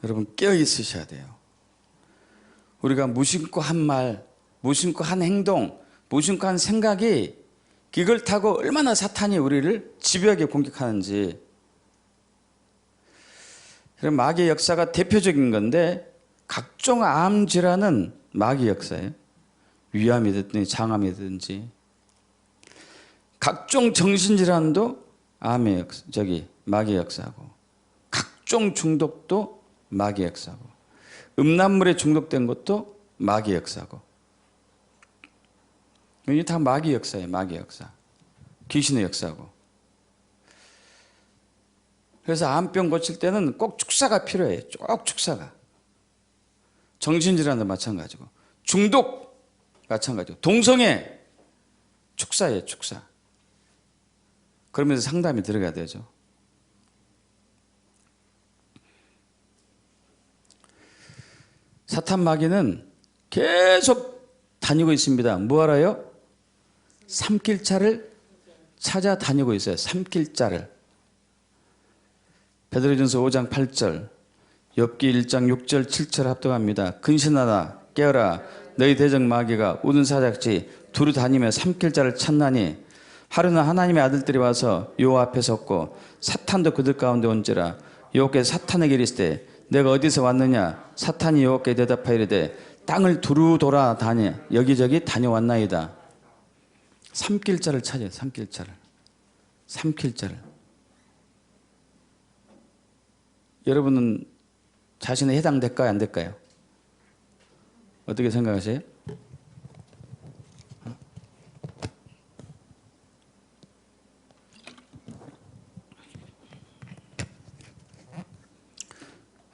여러분 깨어 있으셔야 돼요. 우리가 무심코 한 말, 무심코 한 행동, 무심코 한 생각이 이걸 타고 얼마나 사탄이 우리를 집요하게 공격하는지. 마귀의 역사가 대표적인 건데 각종 암 질환은 마귀 역사예요. 위암이 됐든지 장암이든지 각종 정신질환도 암의 역사, 마귀 역사고 각종 중독도 마귀 역사고 음란물에 중독된 것도 마귀 역사고 이게 다 마귀 역사예요. 마귀 역사. 귀신의 역사고. 그래서 암병 고칠 때는 꼭 축사가 필요해요. 꼭 축사가. 정신질환도 마찬가지고 중독 마찬가지고 동성애 축사예요. 축사. 그러면서 상담이 들어가야 되죠. 사탄 마귀는 계속 다니고 있습니다. 뭐 알아요? 삼킬자를 찾아다니고 있어요. 삼킬자를. 베드로전서 5장 8절, 욥기 1장 6절 7절 합독합니다. 근신하라 깨어라 너희 대적 마귀가 우는 사자같이 두루 다니며 삼킬자를 찾나니 하루는 하나님의 아들들이 와서 여호와 앞에 섰고 사탄도 그들 가운데 온지라 여호와께서 사탄에게 이르시되 내가 어디서 왔느냐 사탄이 여호와께 대답하여 이르되 땅을 두루 돌아다니 여기저기 다녀왔나이다. 삼킬자를 찾아요. 삼킬자를. 삼킬자를. 여러분은 자신에 해당될까요? 안 될까요? 어떻게 생각하세요?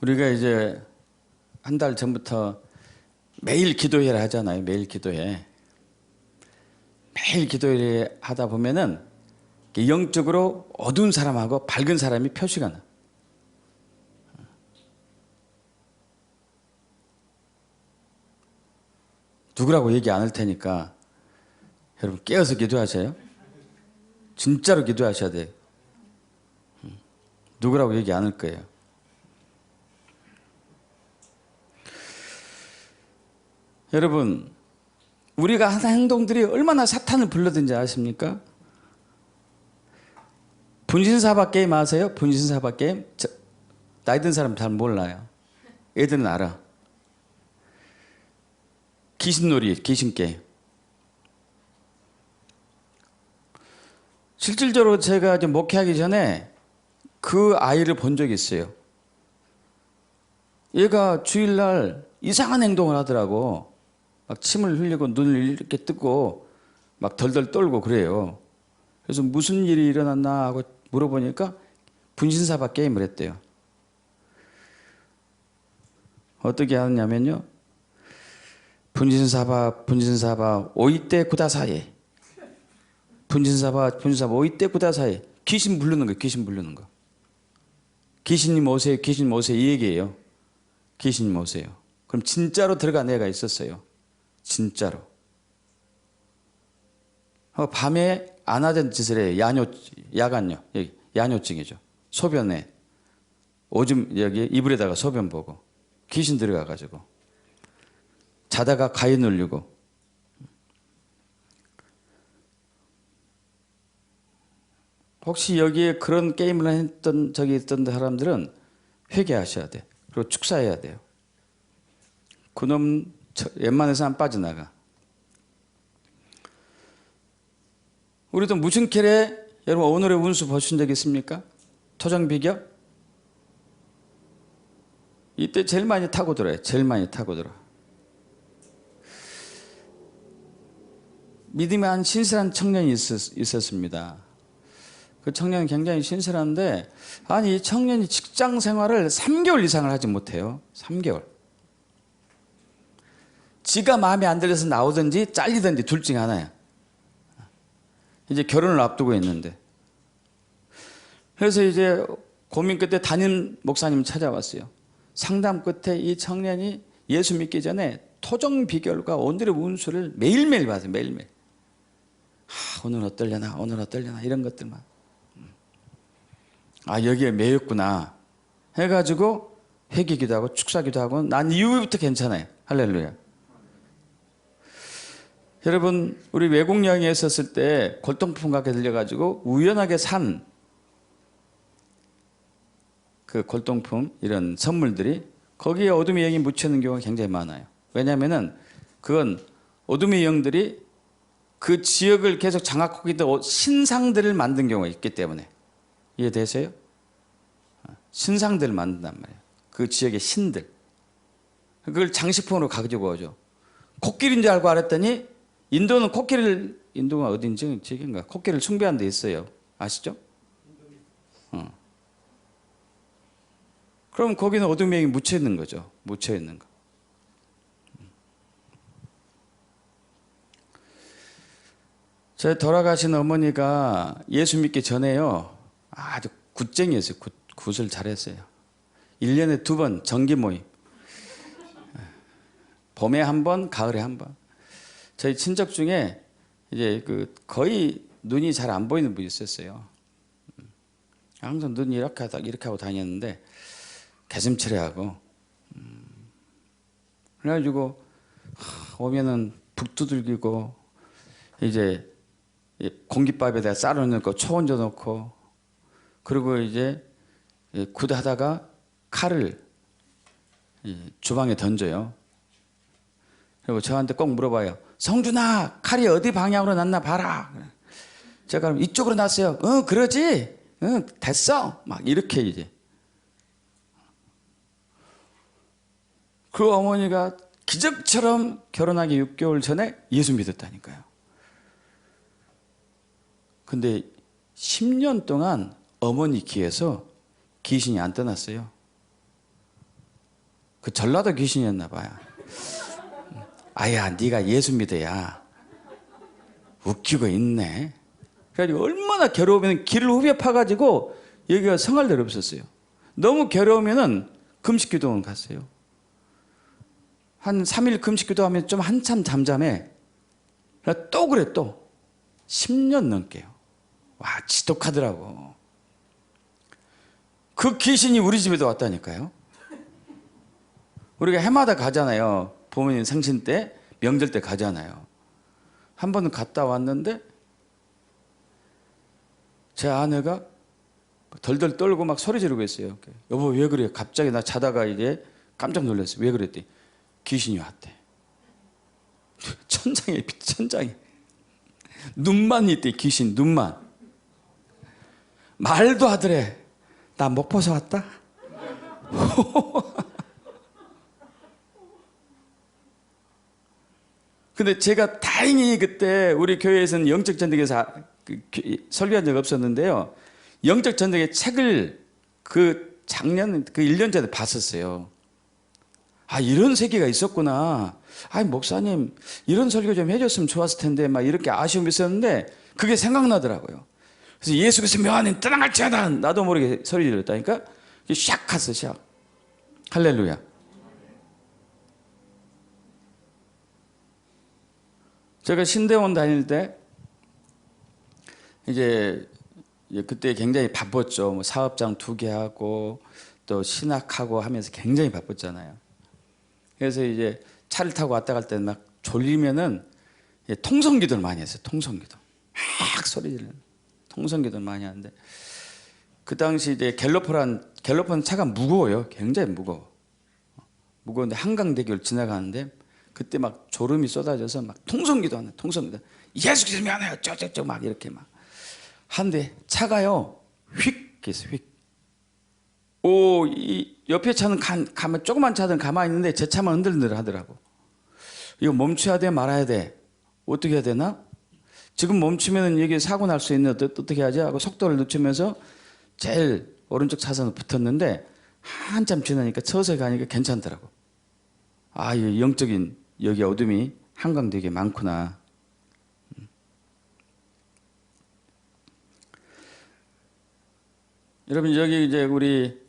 우리가 이제 한 달 전부터 매일 기도회를 하잖아요. 매일 기도회. 매일 기도회를 하다 보면은 영적으로 어두운 사람하고 밝은 사람이 표시가 나. 누구라고 얘기 안 할 테니까 여러분 깨어서 기도하세요. 진짜로 기도하셔야 돼요. 누구라고 얘기 안 할 거예요. 여러분, 우리가 하는 행동들이 얼마나 사탄을 불러든지 아십니까? 분신사바 게임 아세요? 분신사바 게임? 나이 든 사람 잘 몰라요. 애들은 알아. 귀신놀이, 귀신게임. 실질적으로 제가 좀 목회하기 전에 그 아이를 본 적이 있어요. 얘가 주일날 이상한 행동을 하더라고. 막 침을 흘리고 눈을 이렇게 뜨고 막 덜덜 떨고 그래요. 그래서 무슨 일이 일어났나 하고 물어보니까 분신사바 게임을 했대요. 어떻게 하느냐면요. 분신사바 오이떼 구다사이. 분신사바 오이떼 구다사이. 귀신 부르는 거예요. 귀신 부르는 거. 귀신님 오세요. 귀신님 오세요. 이 얘기예요. 귀신님 오세요. 그럼 진짜로 들어간 애가 있었어요. 진짜로. 밤에 안 하던 짓을 해요. 야간요. 여기 야뇨증이죠. 소변에 오줌 여기 이불에다가 소변 보고 귀신 들어가 가지고 자다가 가위 눌리고. 혹시 여기에 그런 게임을 했던 적이 있던 사람들은 회개하셔야 돼. 그리고 축사해야 돼요. 그놈 웬만해서 안 빠져나가. 우리도 무슨캐레 여러분 오늘의 운수 보신 적 있습니까? 토정 비교? 이때 제일 많이 타고 들어요. 제일 많이 타고 들어. 믿음이 한 신실한 청년이 있었습니다. 그 청년은 굉장히 신실한데 아니 이 청년이 직장 생활을 3개월 이상을 하지 못해요. 3개월. 지가 마음에 안 들어서 나오든지 잘리든지 둘 중에 하나야. 이제 결혼을 앞두고 있는데. 그래서 이제 고민 끝에 담임 목사님 찾아왔어요. 상담 끝에 이 청년이 예수 믿기 전에 토정 비결과 오늘의 운수를 매일매일 봐서 매일매일. 오늘 어떨려나 오늘 어떨려나 이런 것들만. 여기에 매였구나 해가지고 회개기도 하고 축사기도 하고 난 이후부터 괜찮아요. 할렐루야. 여러분 우리 외국 여행에 있었을 때 골동품 가게 들려가지고 우연하게 산 그 골동품 이런 선물들이 거기에 어둠의 영이 묻혀있는 경우가 굉장히 많아요. 왜냐하면은 그건 어둠의 영들이 그 지역을 계속 장악하고 있던 신상들을 만든 경우가 있기 때문에. 이해되세요? 신상들을 만든단 말이에요. 그 지역의 신들. 그걸 장식품으로 가지고 오죠. 코끼리인 줄 알고 알았더니 인도는 인도가 어딘지 지역인가 코끼리를 숭배하는 데 있어요. 아시죠? 그럼 거기는 어둠의 영이 묻혀 있는 거죠. 묻혀 있는 거. 제 돌아가신 어머니가 예수 믿기 전에요. 아주 굿쟁이였어요. 굿을 잘했어요. 1년에 2번 정기 모임. 봄에 한 번, 가을에 한 번. 저희 친척 중에 이제 거의 눈이 잘 안 보이는 분이 있었어요. 항상 눈이 이렇게 하고 다녔는데 개슴츠레하고. 그래가지고 오면은 북 두들기고 이제 공깃밥에다 쌀을 넣고 초 얹어 놓고 그리고 이제 굿하다가 칼을 주방에 던져요. 그리고 저한테 꼭 물어봐요. 성준아 칼이 어디 방향으로 났나 봐라. 제가 그럼 이쪽으로 났어요. 그러지. 됐어. 막 이렇게 이제. 그 어머니가 기적처럼 결혼하기 6개월 전에 예수 믿었다니까요. 근데 10년 동안 어머니 귀에서 귀신이 안 떠났어요. 그 전라도 귀신이었나 봐요. 아야 네가 예수 믿어야 웃기고 있네. 그래가지고 얼마나 괴로우면 귀를 후벼 파가지고 여기가 성할 데가 없었어요. 너무 괴로우면은 금식기도원 갔어요. 한 3일 금식기도하면 좀 한참 잠잠해. 또 그래 또 10년 넘게요. 와 지독하더라고. 그 귀신이 우리 집에도 왔다니까요. 우리가 해마다 가잖아요. 부모님 생신 때, 명절 때 가잖아요. 한 번은 갔다 왔는데 제 아내가 덜덜 떨고 막 소리 지르고 있어요. 여보 왜 그래? 갑자기 나 자다가 이제 깜짝 놀랐어요. 왜 그랬더니 귀신이 왔대. 천장에 빛, 천장에. 눈만 있대, 귀신 눈만. 말도 하더래. 나 목포서 왔다. 근데 제가 다행히 그때 우리 교회에서는 영적 전쟁에서 설교한 적 없었는데요. 영적 전쟁의 책을 그 작년, 그 1년 전에 봤었어요. 아, 이런 세계가 있었구나. 아, 목사님, 이런 설교 좀 해줬으면 좋았을 텐데, 막 이렇게 아쉬움이 있었는데, 그게 생각나더라고요. 그래서 예수께서 묘하니 떠나갈지어다. 나도 모르게 소리 질렀다니까? 샥 갔어, 샥. 할렐루야. 제가 신대원 다닐 때, 이제 그때 굉장히 바빴죠. 뭐 사업장 2개 하고, 또 신학하고 하면서 굉장히 바빴잖아요. 그래서 이제 차를 타고 왔다 갈 때 막 졸리면은 통성기도를 많이 했어요. 통성기도. 막 소리 지르는. 통성기도를 많이 하는데, 그 당시 이제 갤로퍼는 차가 무거워요. 굉장히 무거워. 무거운데 한강대교를 지나가는데, 그때 막 졸음이 쏟아져서 막 통성기도 하네, 통성기도. 예수께서 미안해요. 쪼쪼쪼 막 이렇게 막. 한데 차가요, 휙 했어, 휙. 오, 이 옆에 차는 가만, 조그만 차들은 가만히 있는데 제 차만 흔들흔들 하더라고. 이거 멈춰야 돼, 말아야 돼? 어떻게 해야 되나? 지금 멈추면 여기 사고 날 수 있는데 어떻게 하지? 하고 속도를 늦추면서 제일 오른쪽 차선에 붙었는데 한참 지나니까 서서히 가니까 괜찮더라고. 아, 이 영적인 여기 어둠이 한강되게 많구나. 여러분, 여기 이제 우리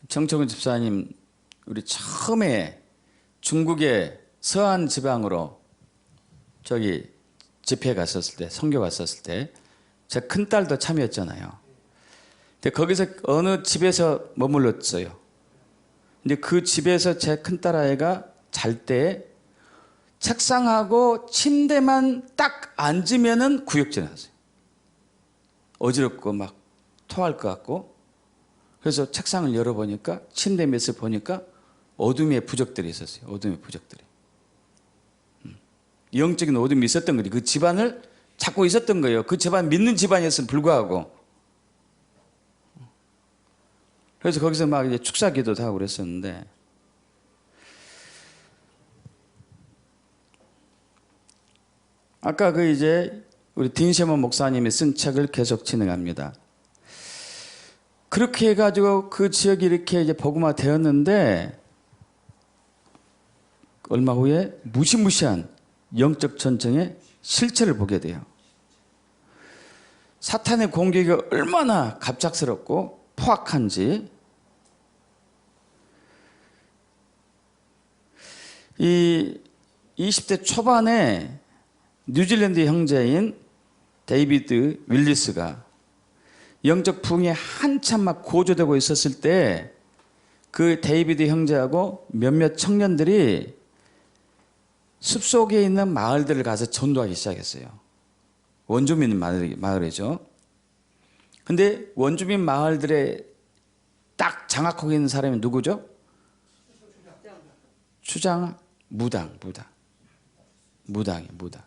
정청훈 집사님, 우리 처음에 중국의 서안 지방으로 저기 집회 갔었을 때, 선교 갔었을 때, 제 큰딸도 참여했잖아요. 근데 거기서 어느 집에서 머물렀어요. 근데 그 집에서 제 큰딸 아이가 잘 때 책상하고 침대만 딱 앉으면은 구역질 났어요. 어지럽고 막 토할 것 같고. 그래서 책상을 열어보니까 침대 밑을 보니까 어둠의 부적들이 있었어요. 어둠의 부적들이. 영적인 어둠이 있었던 거지. 그 집안을 찾고 있었던 거예요. 그 집안 믿는 집안이었음에 불구하고. 그래서 거기서 막 이제 축사 기도도 하고 그랬었는데, 아까 그 이제 우리 딘셰먼 목사님이 쓴 책을 계속 진행합니다. 그렇게 해가지고 그 지역이 이렇게 이제 복음화 되었는데, 얼마 후에 무시무시한 영적 전쟁의 실체를 보게 돼요. 사탄의 공격이 얼마나 갑작스럽고 포악한지. 이 20대 초반에 뉴질랜드 형제인 데이비드 윌리스가 영적 부흥이 한참 막 고조되고 있었을 때, 그 데이비드 형제하고 몇몇 청년들이 숲속에 있는 마을들을 가서 전도하기 시작했어요. 원주민 마을이죠. 근데 원주민 마을들에 딱 장악하고 있는 사람이 누구죠? 무당이에요, 무당.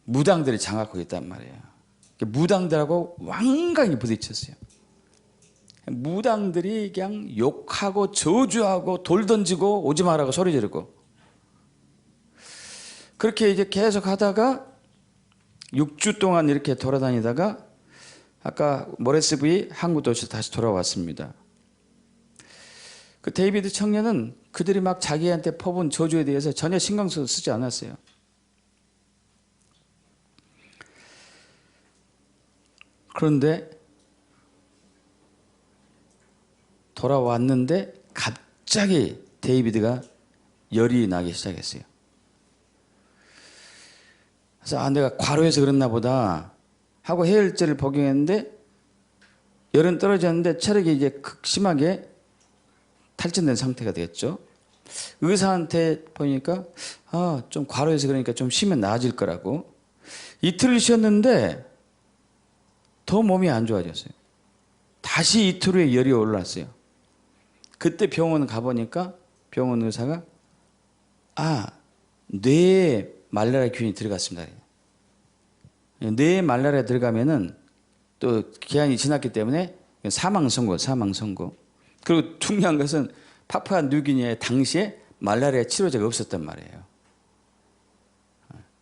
무당들이 장악하고 있단 말이에요. 무당들하고 완강히 부딪혔어요. 무당들이 그냥 욕하고 저주하고 돌 던지고 오지 마라고 소리 지르고. 그렇게 이제 계속 하다가 6주 동안 이렇게 돌아다니다가 아까 모레스부이 한국 도시로 다시 돌아왔습니다. 그 데이비드 청년은 그들이 막 자기한테 퍼본 저주에 대해서 전혀 신경 쓰지 않았어요. 그런데 돌아왔는데 갑자기 데이비드가 열이 나기 시작했어요. 그래서 내가 과로해서 그랬나 보다 하고 해열제를 복용했는데 열은 떨어졌는데 체력이 이제 극심하게 탈진된 상태가 되었죠. 의사한테 보니까 좀 과로해서 그러니까 좀 쉬면 나아질 거라고. 이틀을 쉬었는데 더 몸이 안 좋아졌어요. 다시 이틀 후에 열이 올랐어요. 그때 병원 가보니까 병원 의사가 뇌에 말라리아 균이 들어갔습니다. 뇌에 말라리아 들어가면은 또 기한이 지났기 때문에 사망 선고. 그리고 중요한 것은 파푸아 뉴기니아에 당시에 말라리아 치료제가 없었단 말이에요.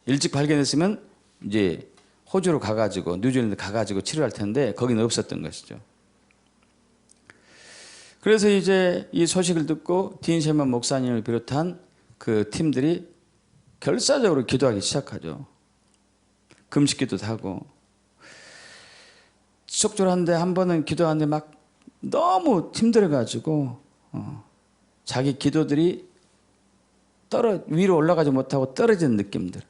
일찍 발견했으면 이제 호주로 가가지고 뉴질랜드 가가지고 치료할 텐데 거기는 없었던 것이죠. 그래서 이제 이 소식을 듣고 딘 셰먼 목사님을 비롯한 그 팀들이 결사적으로 기도하기 시작하죠. 금식기도도 하고. 적절한데 한 번은 기도하는데 막 너무 힘들어가지고 자기 기도들이 위로 올라가지 못하고 떨어지는 느낌들,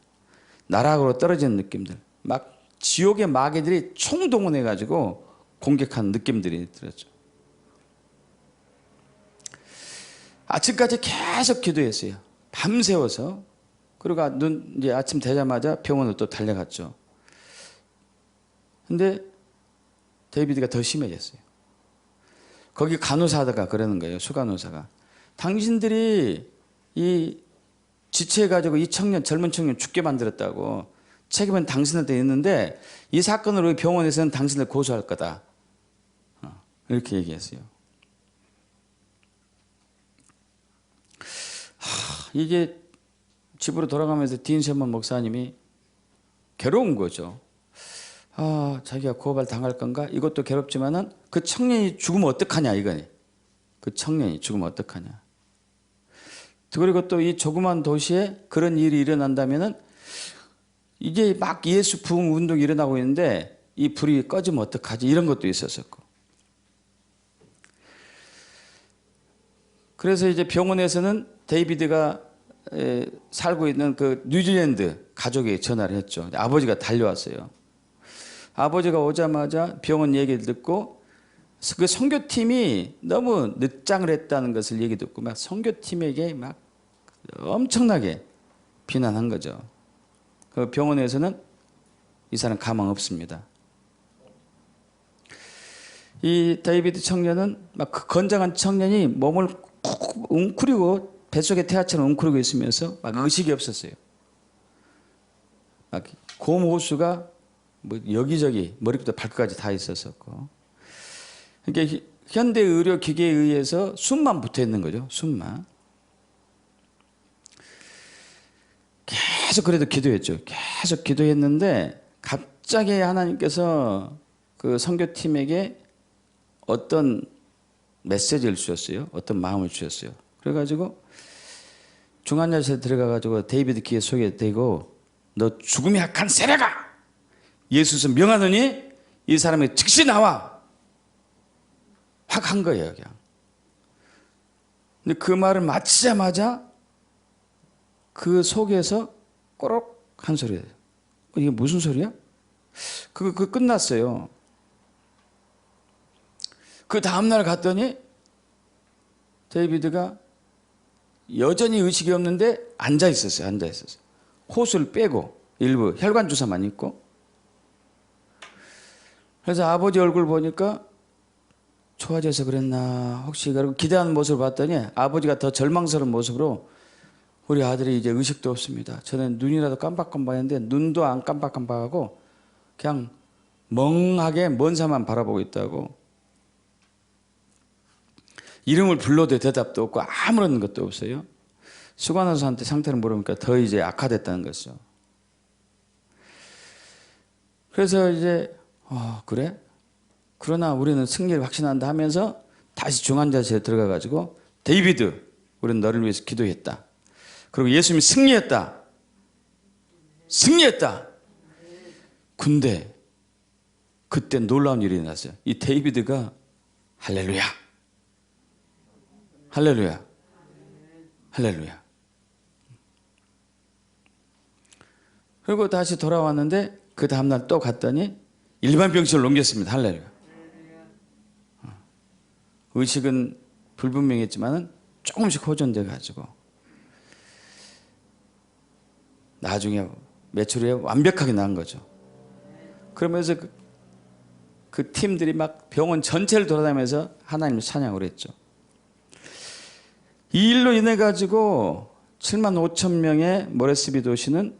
나락으로 떨어지는 느낌들, 막 지옥의 마귀들이 총동원해가지고 공격하는 느낌들이 들었죠. 아침까지 계속 기도했어요. 밤새워서. 그리고 이제 아침 되자마자 병원으로 또 달려갔죠. 근데 데이비드가 더 심해졌어요. 거기 간호사가 그러는 거예요. 수간호사가. 당신들이 이 지체해가지고 이 젊은 청년 죽게 만들었다고. 책임은 당신한테 있는데 이 사건으로 병원에서는 당신을 고소할 거다. 이렇게 얘기했어요. 이게 집으로 돌아가면서 딘 셰먼 목사님이 괴로운 거죠. 자기가 고발 당할 건가? 이것도 괴롭지만은 그 청년이 죽으면 어떡하냐 이거니. 그 청년이 죽으면 어떡하냐. 그리고 또 이 조그만 도시에 그런 일이 일어난다면은 이게 막 예수 부흥 운동이 일어나고 있는데 이 불이 꺼지면 어떡하지? 이런 것도 있었었고. 그래서 이제 병원에서는 데이비드가 살고 있는 그 뉴질랜드 가족에 전화를 했죠. 아버지가 달려왔어요. 아버지가 오자마자 병원 얘기를 듣고 그 선교팀이 너무 늦장을 했다는 것을 얘기 듣고 막 선교팀에게 막 엄청나게 비난한 거죠. 그 병원에서는 이 사람 가망 없습니다. 이 데이비드 청년은 막 그 건장한 청년이 몸을 쿡 웅크리고 뱃속에 태아처럼 웅크리고 있으면서 막 의식이 없었어요. 막 곰호수가 뭐 여기저기 머리부터 발끝까지 다 있었었고. 그러니까 현대 의료 기계에 의해서 숨만 붙어 있는 거죠. 숨만. 계속 그래도 기도했죠. 계속 기도했는데 갑자기 하나님께서 그 선교팀에게 어떤 메시지를 주셨어요. 어떤 마음을 주셨어요. 그래가지고 중환자실에 들어가가지고 데이비드 귀에 속에 대고 너 죽음이 약한 세례가 예수서 명하노니 이 사람이 즉시 나와. 확 한 거예요. 그냥. 근데 그 말을 마치자마자 그 속에서 꼬록 한 소리예요. 이게 무슨 소리야? 그거 끝났어요. 그 다음날 갔더니 데이비드가 여전히 의식이 없는데 앉아 있었어요. 호수를 빼고 일부 혈관 주사만 있고. 그래서 아버지 얼굴 보니까 좋아져서 그랬나 혹시 그러고 기대하는 모습을 봤더니 아버지가 더 절망스러운 모습으로 우리 아들이 이제 의식도 없습니다. 저는 눈이라도 깜빡깜빡했는데 눈도 안 깜빡깜빡하고 그냥 멍하게 먼 산만 바라보고 있다고. 이름을 불러도 대답도 없고 아무런 것도 없어요. 수간호사한테 상태를 물으니까 더 이제 악화됐다는 것이죠. 그래서 이제 그래? 그러나 우리는 승리를 확신한다 하면서 다시 중환자실에 들어가가지고 데이비드 우리는 너를 위해서 기도했다. 그리고 예수님이 승리했다. 근데 그때 놀라운 일이 일어났어요. 이 데이비드가 할렐루야. 그리고 다시 돌아왔는데 그 다음날 또 갔더니 일반 병실로 옮겼습니다. 할렐루야. 의식은 불분명했지만은 조금씩 호전돼 가지고 나중에 매출이 완벽하게 나은 거죠. 그러면서 그 팀들이 막 병원 전체를 돌아다니면서 하나님을 찬양을 했죠. 이 일로 인해 가지고 7만 5천 명의 모레스비 도시는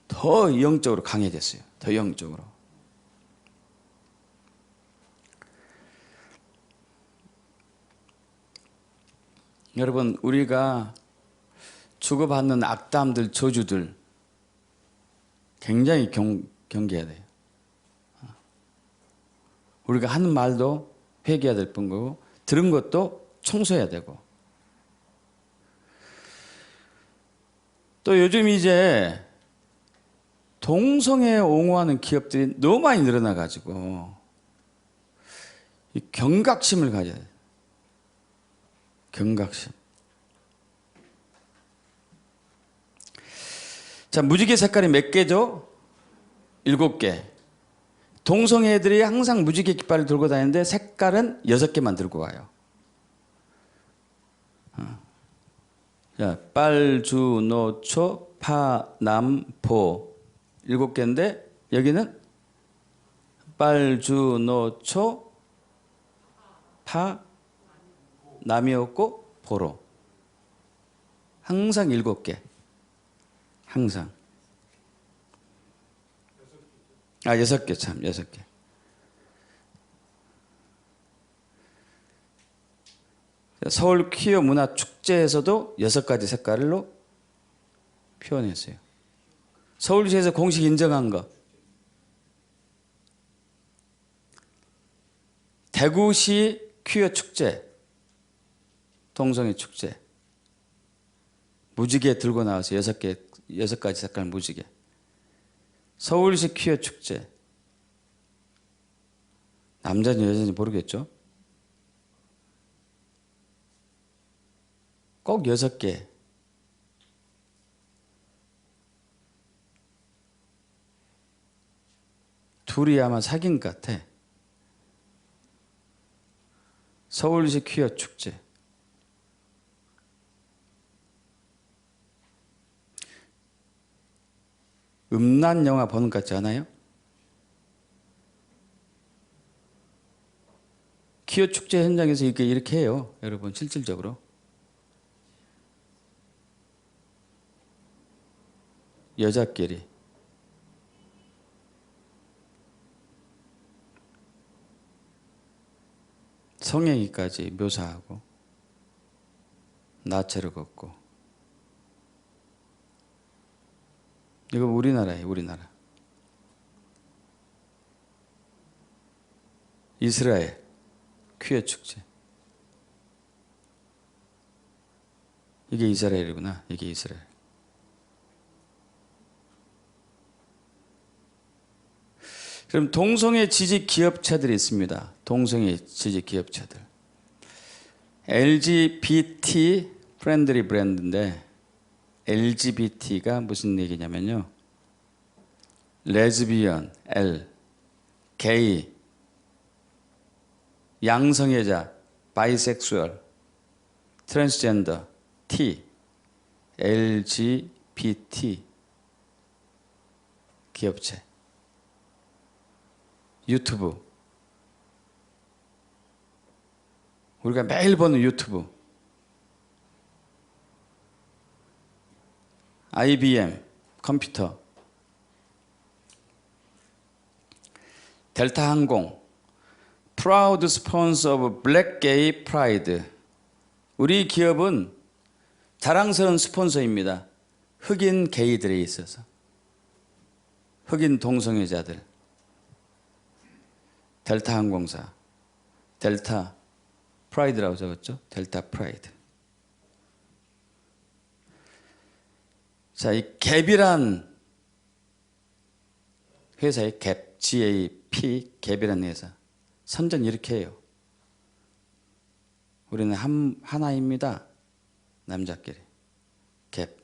더 영적으로 강해졌어요. 더 영적으로. 여러분, 우리가 주고받는 악담들, 저주들 굉장히 경계해야 돼요. 우리가 하는 말도 회개해야 될 뿐이고 들은 것도 청소해야 되고, 또 요즘 이제 동성애 옹호하는 기업들이 너무 많이 늘어나 가지고 이 경각심을 가져야 돼요. 경각심. 자, 무지개 색깔이 몇 개죠? 7개. 동성애 애들이 항상 무지개 깃발을 들고 다니는데 색깔은 6개만 들고 와요. 자, 빨주노초 파남보 7개인데 여기는 빨주노초 파남이었고 보로. 항상 7개. 항상. 6개 참, 6개. 서울 퀴어 문화 축제에서도 6가지 색깔로 표현했어요. 서울시에서 공식 인정한 거. 대구시 퀴어 축제, 동성애 축제. 무지개 들고 나와서 6가지 색깔 무지개. 서울시 퀴어 축제. 남자인지 여자인지 모르겠죠? 꼭 6개. 둘이 아마 사귄 것 같아. 서울시 퀴어 축제. 음란 영화 보는 것 같지 않아요? 퀴어 축제 현장에서 이렇게 해요. 여러분, 실질적으로. 여자끼리. 성행위까지 묘사하고 나체를 걷고. 이거 우리나라예요. 우리나라. 이스라엘 퀴어 축제. 이게 이스라엘이구나. 이게 이스라엘. 그럼 동성애 지지 기업체들이 있습니다. 동성애 지지 기업체들. LGBT 프렌들리 브랜드인데 LGBT가 무슨 얘기냐면요. 레즈비언, L, 게이, 양성애자, 바이섹슈얼, 트랜스젠더, T, LGBT 기업체. 유튜브. 우리가 매일 보는 유튜브. IBM 컴퓨터. 델타 항공. Proud sponsor of Black Gay Pride. 우리 기업은 자랑스러운 스폰서입니다. 흑인 게이들에 있어서. 흑인 동성애자들. 델타 항공사. 델타 프라이드라고 적었죠? 델타 프라이드. 자, 이 갭이란 회사의 갭, GAP, 갭이란 회사. 선전 이렇게 해요. 우리는 하나입니다. 남자끼리. 갭.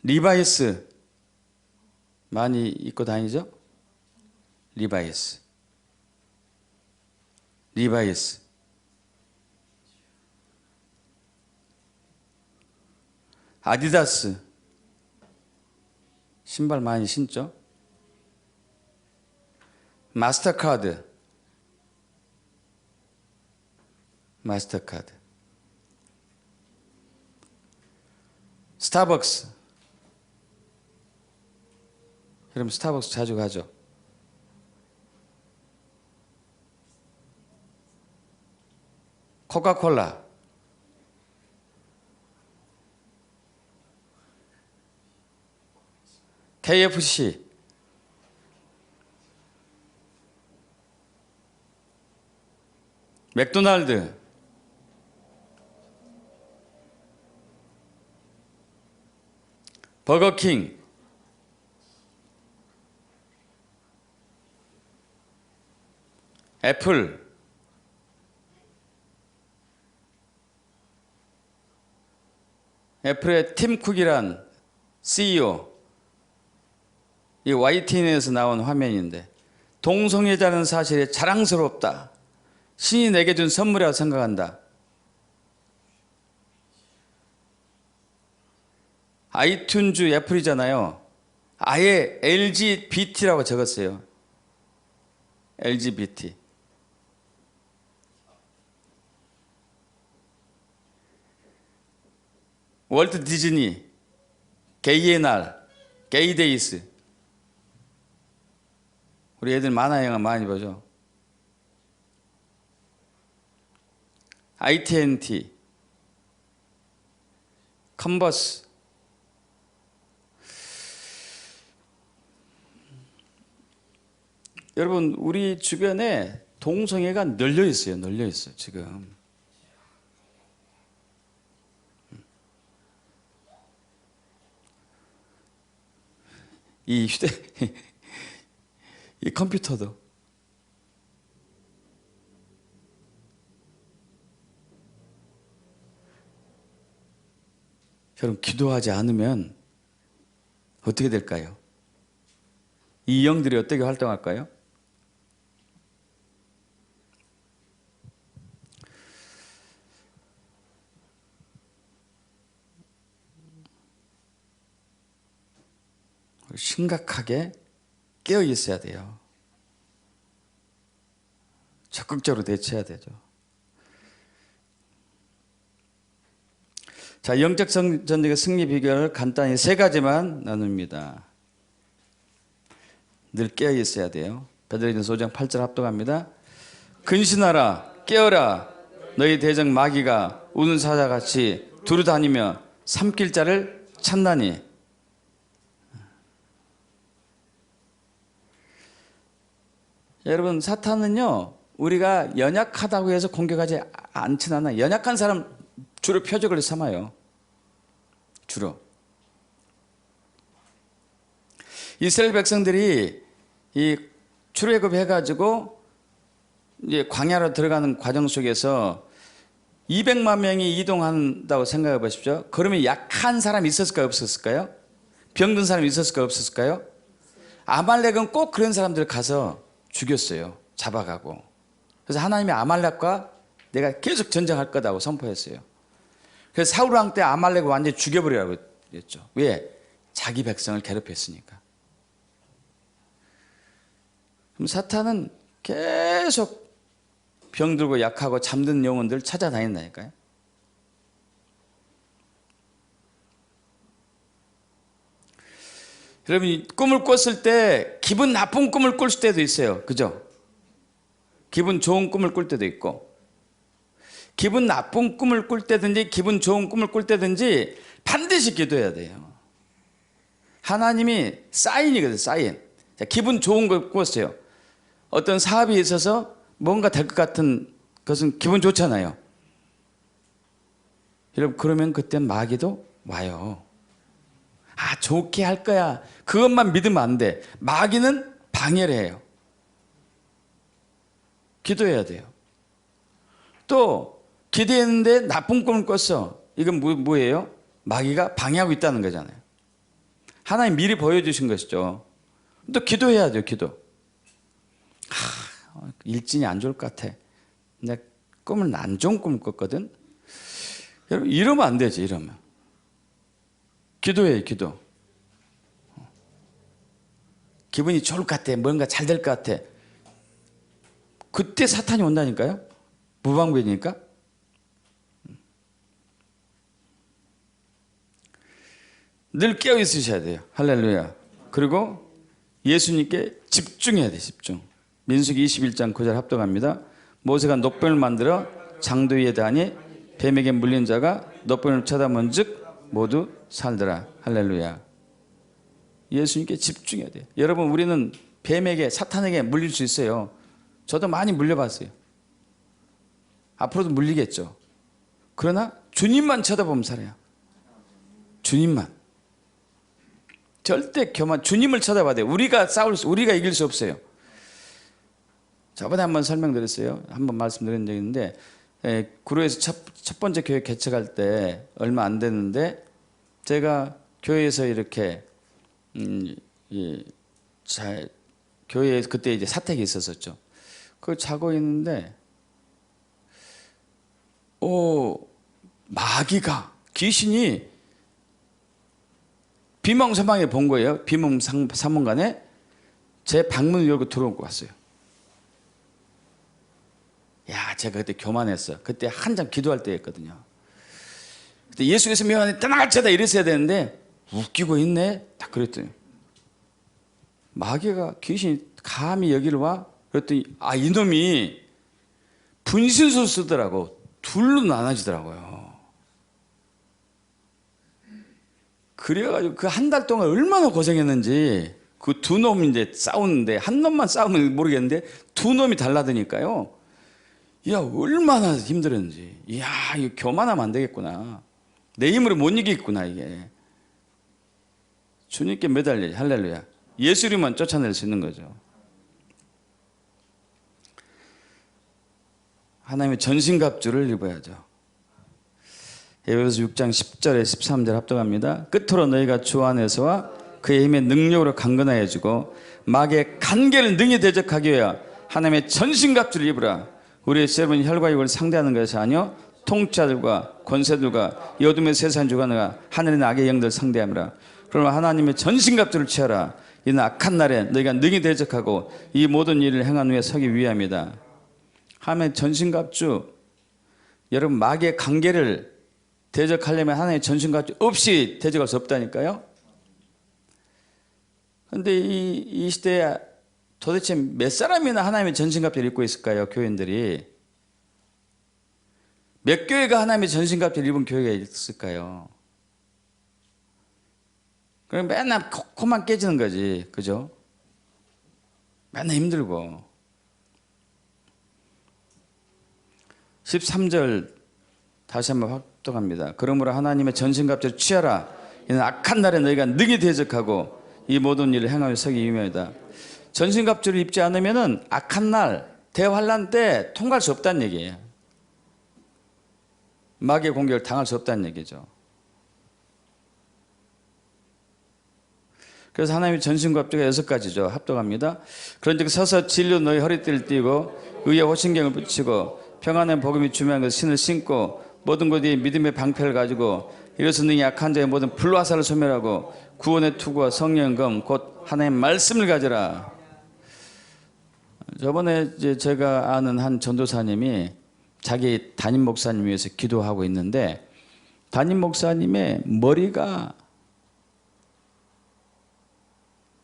리바이스. 많이 입고 다니죠? 리바이스. 리바이스. 아디다스. 신발 많이 신죠? 마스터카드. 마스터카드. 스타벅스. 여러분 스타벅스 자주 가죠? 코카콜라. KFC. 맥도날드. 버거킹. 애플. 애플의 팀 쿡이란 CEO. 이 YTN에서 나온 화면인데, 동성애자는 사실에 자랑스럽다. 신이 내게 준 선물이라고 생각한다. 아이튠즈 애플이잖아요. 아예 LGBT라고 적었어요. LGBT. 월트 디즈니, 게이의 날, 게이데이스. 우리 애들 만화 영화 많이 보죠. ITNT, 컨버스. 여러분 우리 주변에 동성애가 널려 있어요. 널려 있어요 지금. 이 이 컴퓨터도 여러분 기도하지 않으면 어떻게 될까요? 이 영들이 어떻게 활동할까요? 심각하게 깨어 있어야 돼요. 적극적으로 대처해야 되죠. 자, 영적 전쟁의 승리 비결을 간단히 3가지만 나눕니다. 늘 깨어 있어야 돼요. 베드로전서 5장 8절 합독합니다. 근신하라, 깨어라. 너희 대적 마귀가 우는 사자같이 두루 다니며 삼킬 자를 찾나니. 여러분 사탄은요 우리가 연약하다고 해서 공격하지 않진 않아요. 연약한 사람 주로 표적을 삼아요. 주로 이스라엘 백성들이 이 출애굽 해가지고 이제 광야로 들어가는 과정 속에서 200만 명이 이동한다고 생각해 보십시오. 그러면 약한 사람이 있었을까요? 없었을까요? 병든 사람이 있었을까요? 없었을까요? 아말렉은 꼭 그런 사람들 가서 죽였어요. 잡아가고. 그래서 하나님이 아말렉과 내가 계속 전쟁할 거다고 선포했어요. 그래서 사울 왕 때 아말렉을 완전히 죽여버리라고 했죠. 왜? 자기 백성을 괴롭혔으니까. 그럼 사탄은 계속 병들고 약하고 잠든 영혼들을 찾아다닌다니까요. 여러분 꿈을 꿨을 때 기분 나쁜 꿈을 꿀 때도 있어요. 그죠? 기분 좋은 꿈을 꿀 때도 있고, 기분 나쁜 꿈을 꿀 때든지 기분 좋은 꿈을 꿀 때든지 반드시 기도해야 돼요. 하나님이 사인이거든요. 사인. 자, 기분 좋은 걸 꿨어요. 어떤 사업이 있어서 뭔가 될 것 같은 것은 기분 좋잖아요. 여러분 그러면 그때 마귀도 와요. 아 좋게 할 거야. 그것만 믿으면 안 돼. 마귀는 방해를 해요. 기도해야 돼요. 또 기도했는데 나쁜 꿈을 꿨어. 이건 뭐예요? 마귀가 방해하고 있다는 거잖아요. 하나님 미리 보여주신 것이죠. 또 기도해야 돼요. 기도. 일진이 안 좋을 것 같아. 내가 꿈을 안 좋은 꿈을 꿨거든. 여러분 이러면 안 되지. 이러면 기도해. 기도. 기분이 좋을 것 같아. 뭔가 잘 될 것 같아. 그때 사탄이 온다니까요. 무방비니까. 늘 깨어 있으셔야 돼요. 할렐루야. 그리고 예수님께 집중해야 돼. 집중. 민수기 21장 9절 합독합니다. 모세가 녹병을 만들어 장도 위에 다니 뱀에게 물린 자가 녹병을 쳐다본 즉 모두 살더라. 할렐루야. 예수님께 집중해야 돼요. 여러분 우리는 뱀에게 사탄에게 물릴 수 있어요. 저도 많이 물려봤어요. 앞으로도 물리겠죠. 그러나 주님만 쳐다보면 살아요. 주님만. 절대 교만. 주님을 쳐다봐야 돼요. 우리가 이길 수 없어요. 저번에 한번 설명드렸어요. 한번 말씀드린 적이 있는데 구로에서 첫 번째 교회 개척할 때 얼마 안 됐는데 제가 교회에서 이렇게 교회에 그때 이제 사택이 있었었죠. 그걸 자고 있는데 마귀가 귀신이 비몽사몽에 본 거예요. 비몽사몽간에 제 방문을 열고 들어오고 왔어요. 야, 제가 그때 교만했어. 그때 한참 기도할 때였거든요. 그때 예수께서 명하니 떠나갈지어다 이랬어야 되는데 웃기고 있네. 딱 그랬더니 마귀가 귀신이 감히 여기를 와. 그랬더니 이놈이 분신술 쓰더라고. 둘로 나눠지더라고요. 그래가지고 그 한 달 동안 얼마나 고생했는지 그 두 놈이 이제 싸우는데 한 놈만 싸우면 모르겠는데 두 놈이 달라드니까요. 야, 얼마나 힘들었는지. 이야, 이거 교만하면 안 되겠구나. 내 힘으로 못 이기겠구나, 이게. 주님께 매달려야지. 할렐루야. 예수 이름만 쫓아낼 수 있는 거죠. 하나님의 전신갑주를 입어야죠. 에베소서 6장 10절에 13절 합독합니다. 끝으로 너희가 주 안에서와 그의 힘의 능력으로 강건하여지고 마귀의 간계를 능히 대적하기 위하여 하나님의 전신갑주를 입으라. 우리의 세븐 혈과 육을 상대하는 것이 아니요 통치자들과 권세들과 이 어둠의 세상 주관과 하늘의 악의 영들 상대함이라. 그러면 하나님의 전신갑주를 취하라. 이는 악한 날에 너희가 능히 대적하고 이 모든 일을 행한 후에 서기 위함이다. 하나님의 전신갑주. 여러분 마귀의 관계를 대적하려면 하나님의 전신갑주 없이 대적할 수 없다니까요. 그런데 이 시대에 도대체 몇 사람이나 하나님의 전신갑주를 입고 있을까요? 교인들이. 몇 교회가 하나님의 전신갑주를 입은 교회가 있을까요? 그럼 맨날 코만 깨지는 거지. 그죠? 맨날 힘들고. 13절 다시 한번 확독합니다. 그러므로 하나님의 전신갑주를 취하라. 이는 악한 날에 너희가 능히 대적하고 이 모든 일을 행하며 서기 위함이다. 전신갑주를 입지 않으면 악한 날, 대환란 때 통과할 수 없다는 얘기예요. 마귀의 공격을 당할 수 없다는 얘기죠. 그래서 하나님의 전신갑주가 6가지죠. 합독합니다. 그런즉 서서 진리로 너희 허리띠를 띠고 의의 호신경을 붙이고 평안의 복음이 주명한 것 신을 신고 모든 곳에 믿음의 방패를 가지고 이로써 능히 약한 자의 모든 불화살을 소멸하고 구원의 투구와 성령의 검 곧 하나님의 말씀을 가져라. 저번에 이제 제가 아는 한 전도사님이 자기 담임 목사님 위해서 기도하고 있는데 담임 목사님의 머리가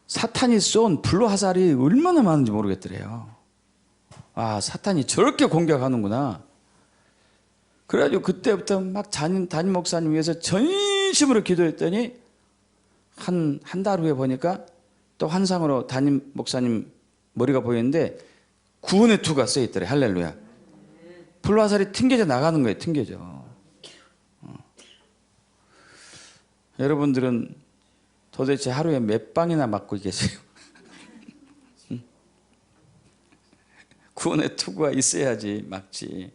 사탄이 쏜 불화살이 얼마나 많은지 모르겠더래요. 사탄이 저렇게 공격하는구나. 그래가지고 그때부터 막 담임 목사님 위해서 전심으로 기도했더니 한 달 후에 보니까 또 환상으로 담임 목사님 머리가 보이는데 구원의 투가 써 있더래. 할렐루야. 불화살이 튕겨져 나가는 거예요. 튕겨져. 여러분들은 도대체 하루에 몇 방이나 맞고 계세요? 구원의 투구가 있어야지 막지.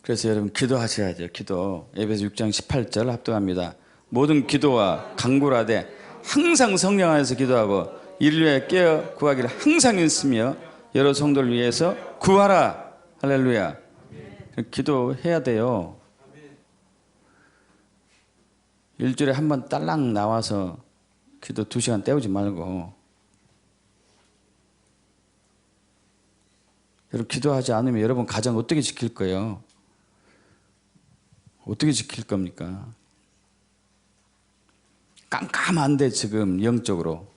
그래서 여러분 기도하셔야죠. 기도. 에베소 6장 18절 합독합니다. 모든 기도와 간구를 하되 항상 성령 안에서 기도하고 이를 위해 깨어 구하기를 항상 있으며 여러 성도를 위해서 구하라. 할렐루야. 기도해야 돼요. 일주일에 한 번 딸랑 나와서 기도 2시간 때우지 말고. 여러분 기도하지 않으면 여러분 가정 어떻게 지킬 거예요? 어떻게 지킬 겁니까? 깜깜한데 지금 영적으로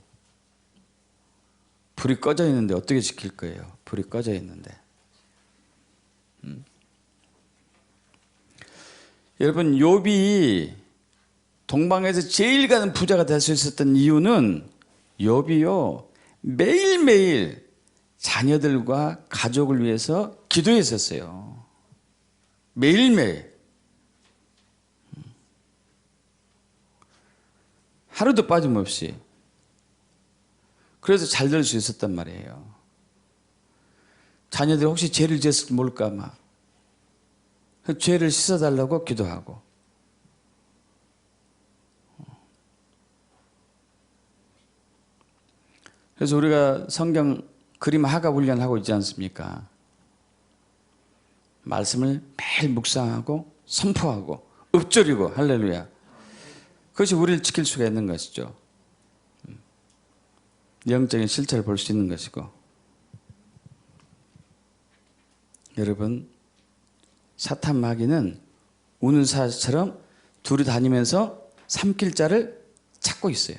불이 꺼져 있는데 어떻게 지킬 거예요? 불이 꺼져 있는데. 여러분 욥이 동방에서 제일 가는 부자가 될 수 있었던 이유는 욥이요 매일매일 자녀들과 가족을 위해서 기도했었어요. 매일매일. 하루도 빠짐없이. 그래서 잘 될 수 있었단 말이에요. 자녀들이 혹시 죄를 지었을지 모를까 막 죄를 씻어달라고 기도하고. 그래서 우리가 성경 그림 하가 훈련하고 있지 않습니까? 말씀을 매일 묵상하고 선포하고 읊조리고 할렐루야. 그것이 우리를 지킬 수가 있는 것이죠. 영적인 실체를 볼 수 있는 것이고. 여러분 사탄 마귀는 우는 사자처럼 둘이 다니면서 삼킬자를 찾고 있어요.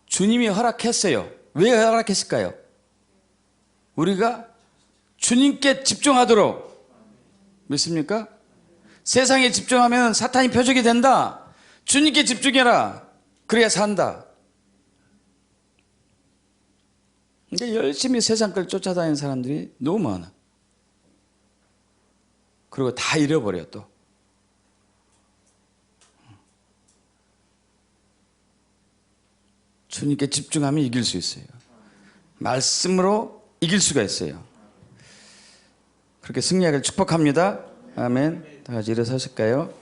주님이 허락했어요. 왜 허락했을까요? 우리가 주님께 집중하도록. 믿습니까? 세상에 집중하면 사탄이 표적이 된다. 주님께 집중해라. 그래야 산다. 근데 열심히 세상 걸 쫓아다니는 사람들이 너무 많아. 그리고 다 잃어버려 또. 주님께 집중하면 이길 수 있어요. 말씀으로 이길 수가 있어요. 그렇게 승리하기를 축복합니다. 아멘. 다 같이 일어서실까요?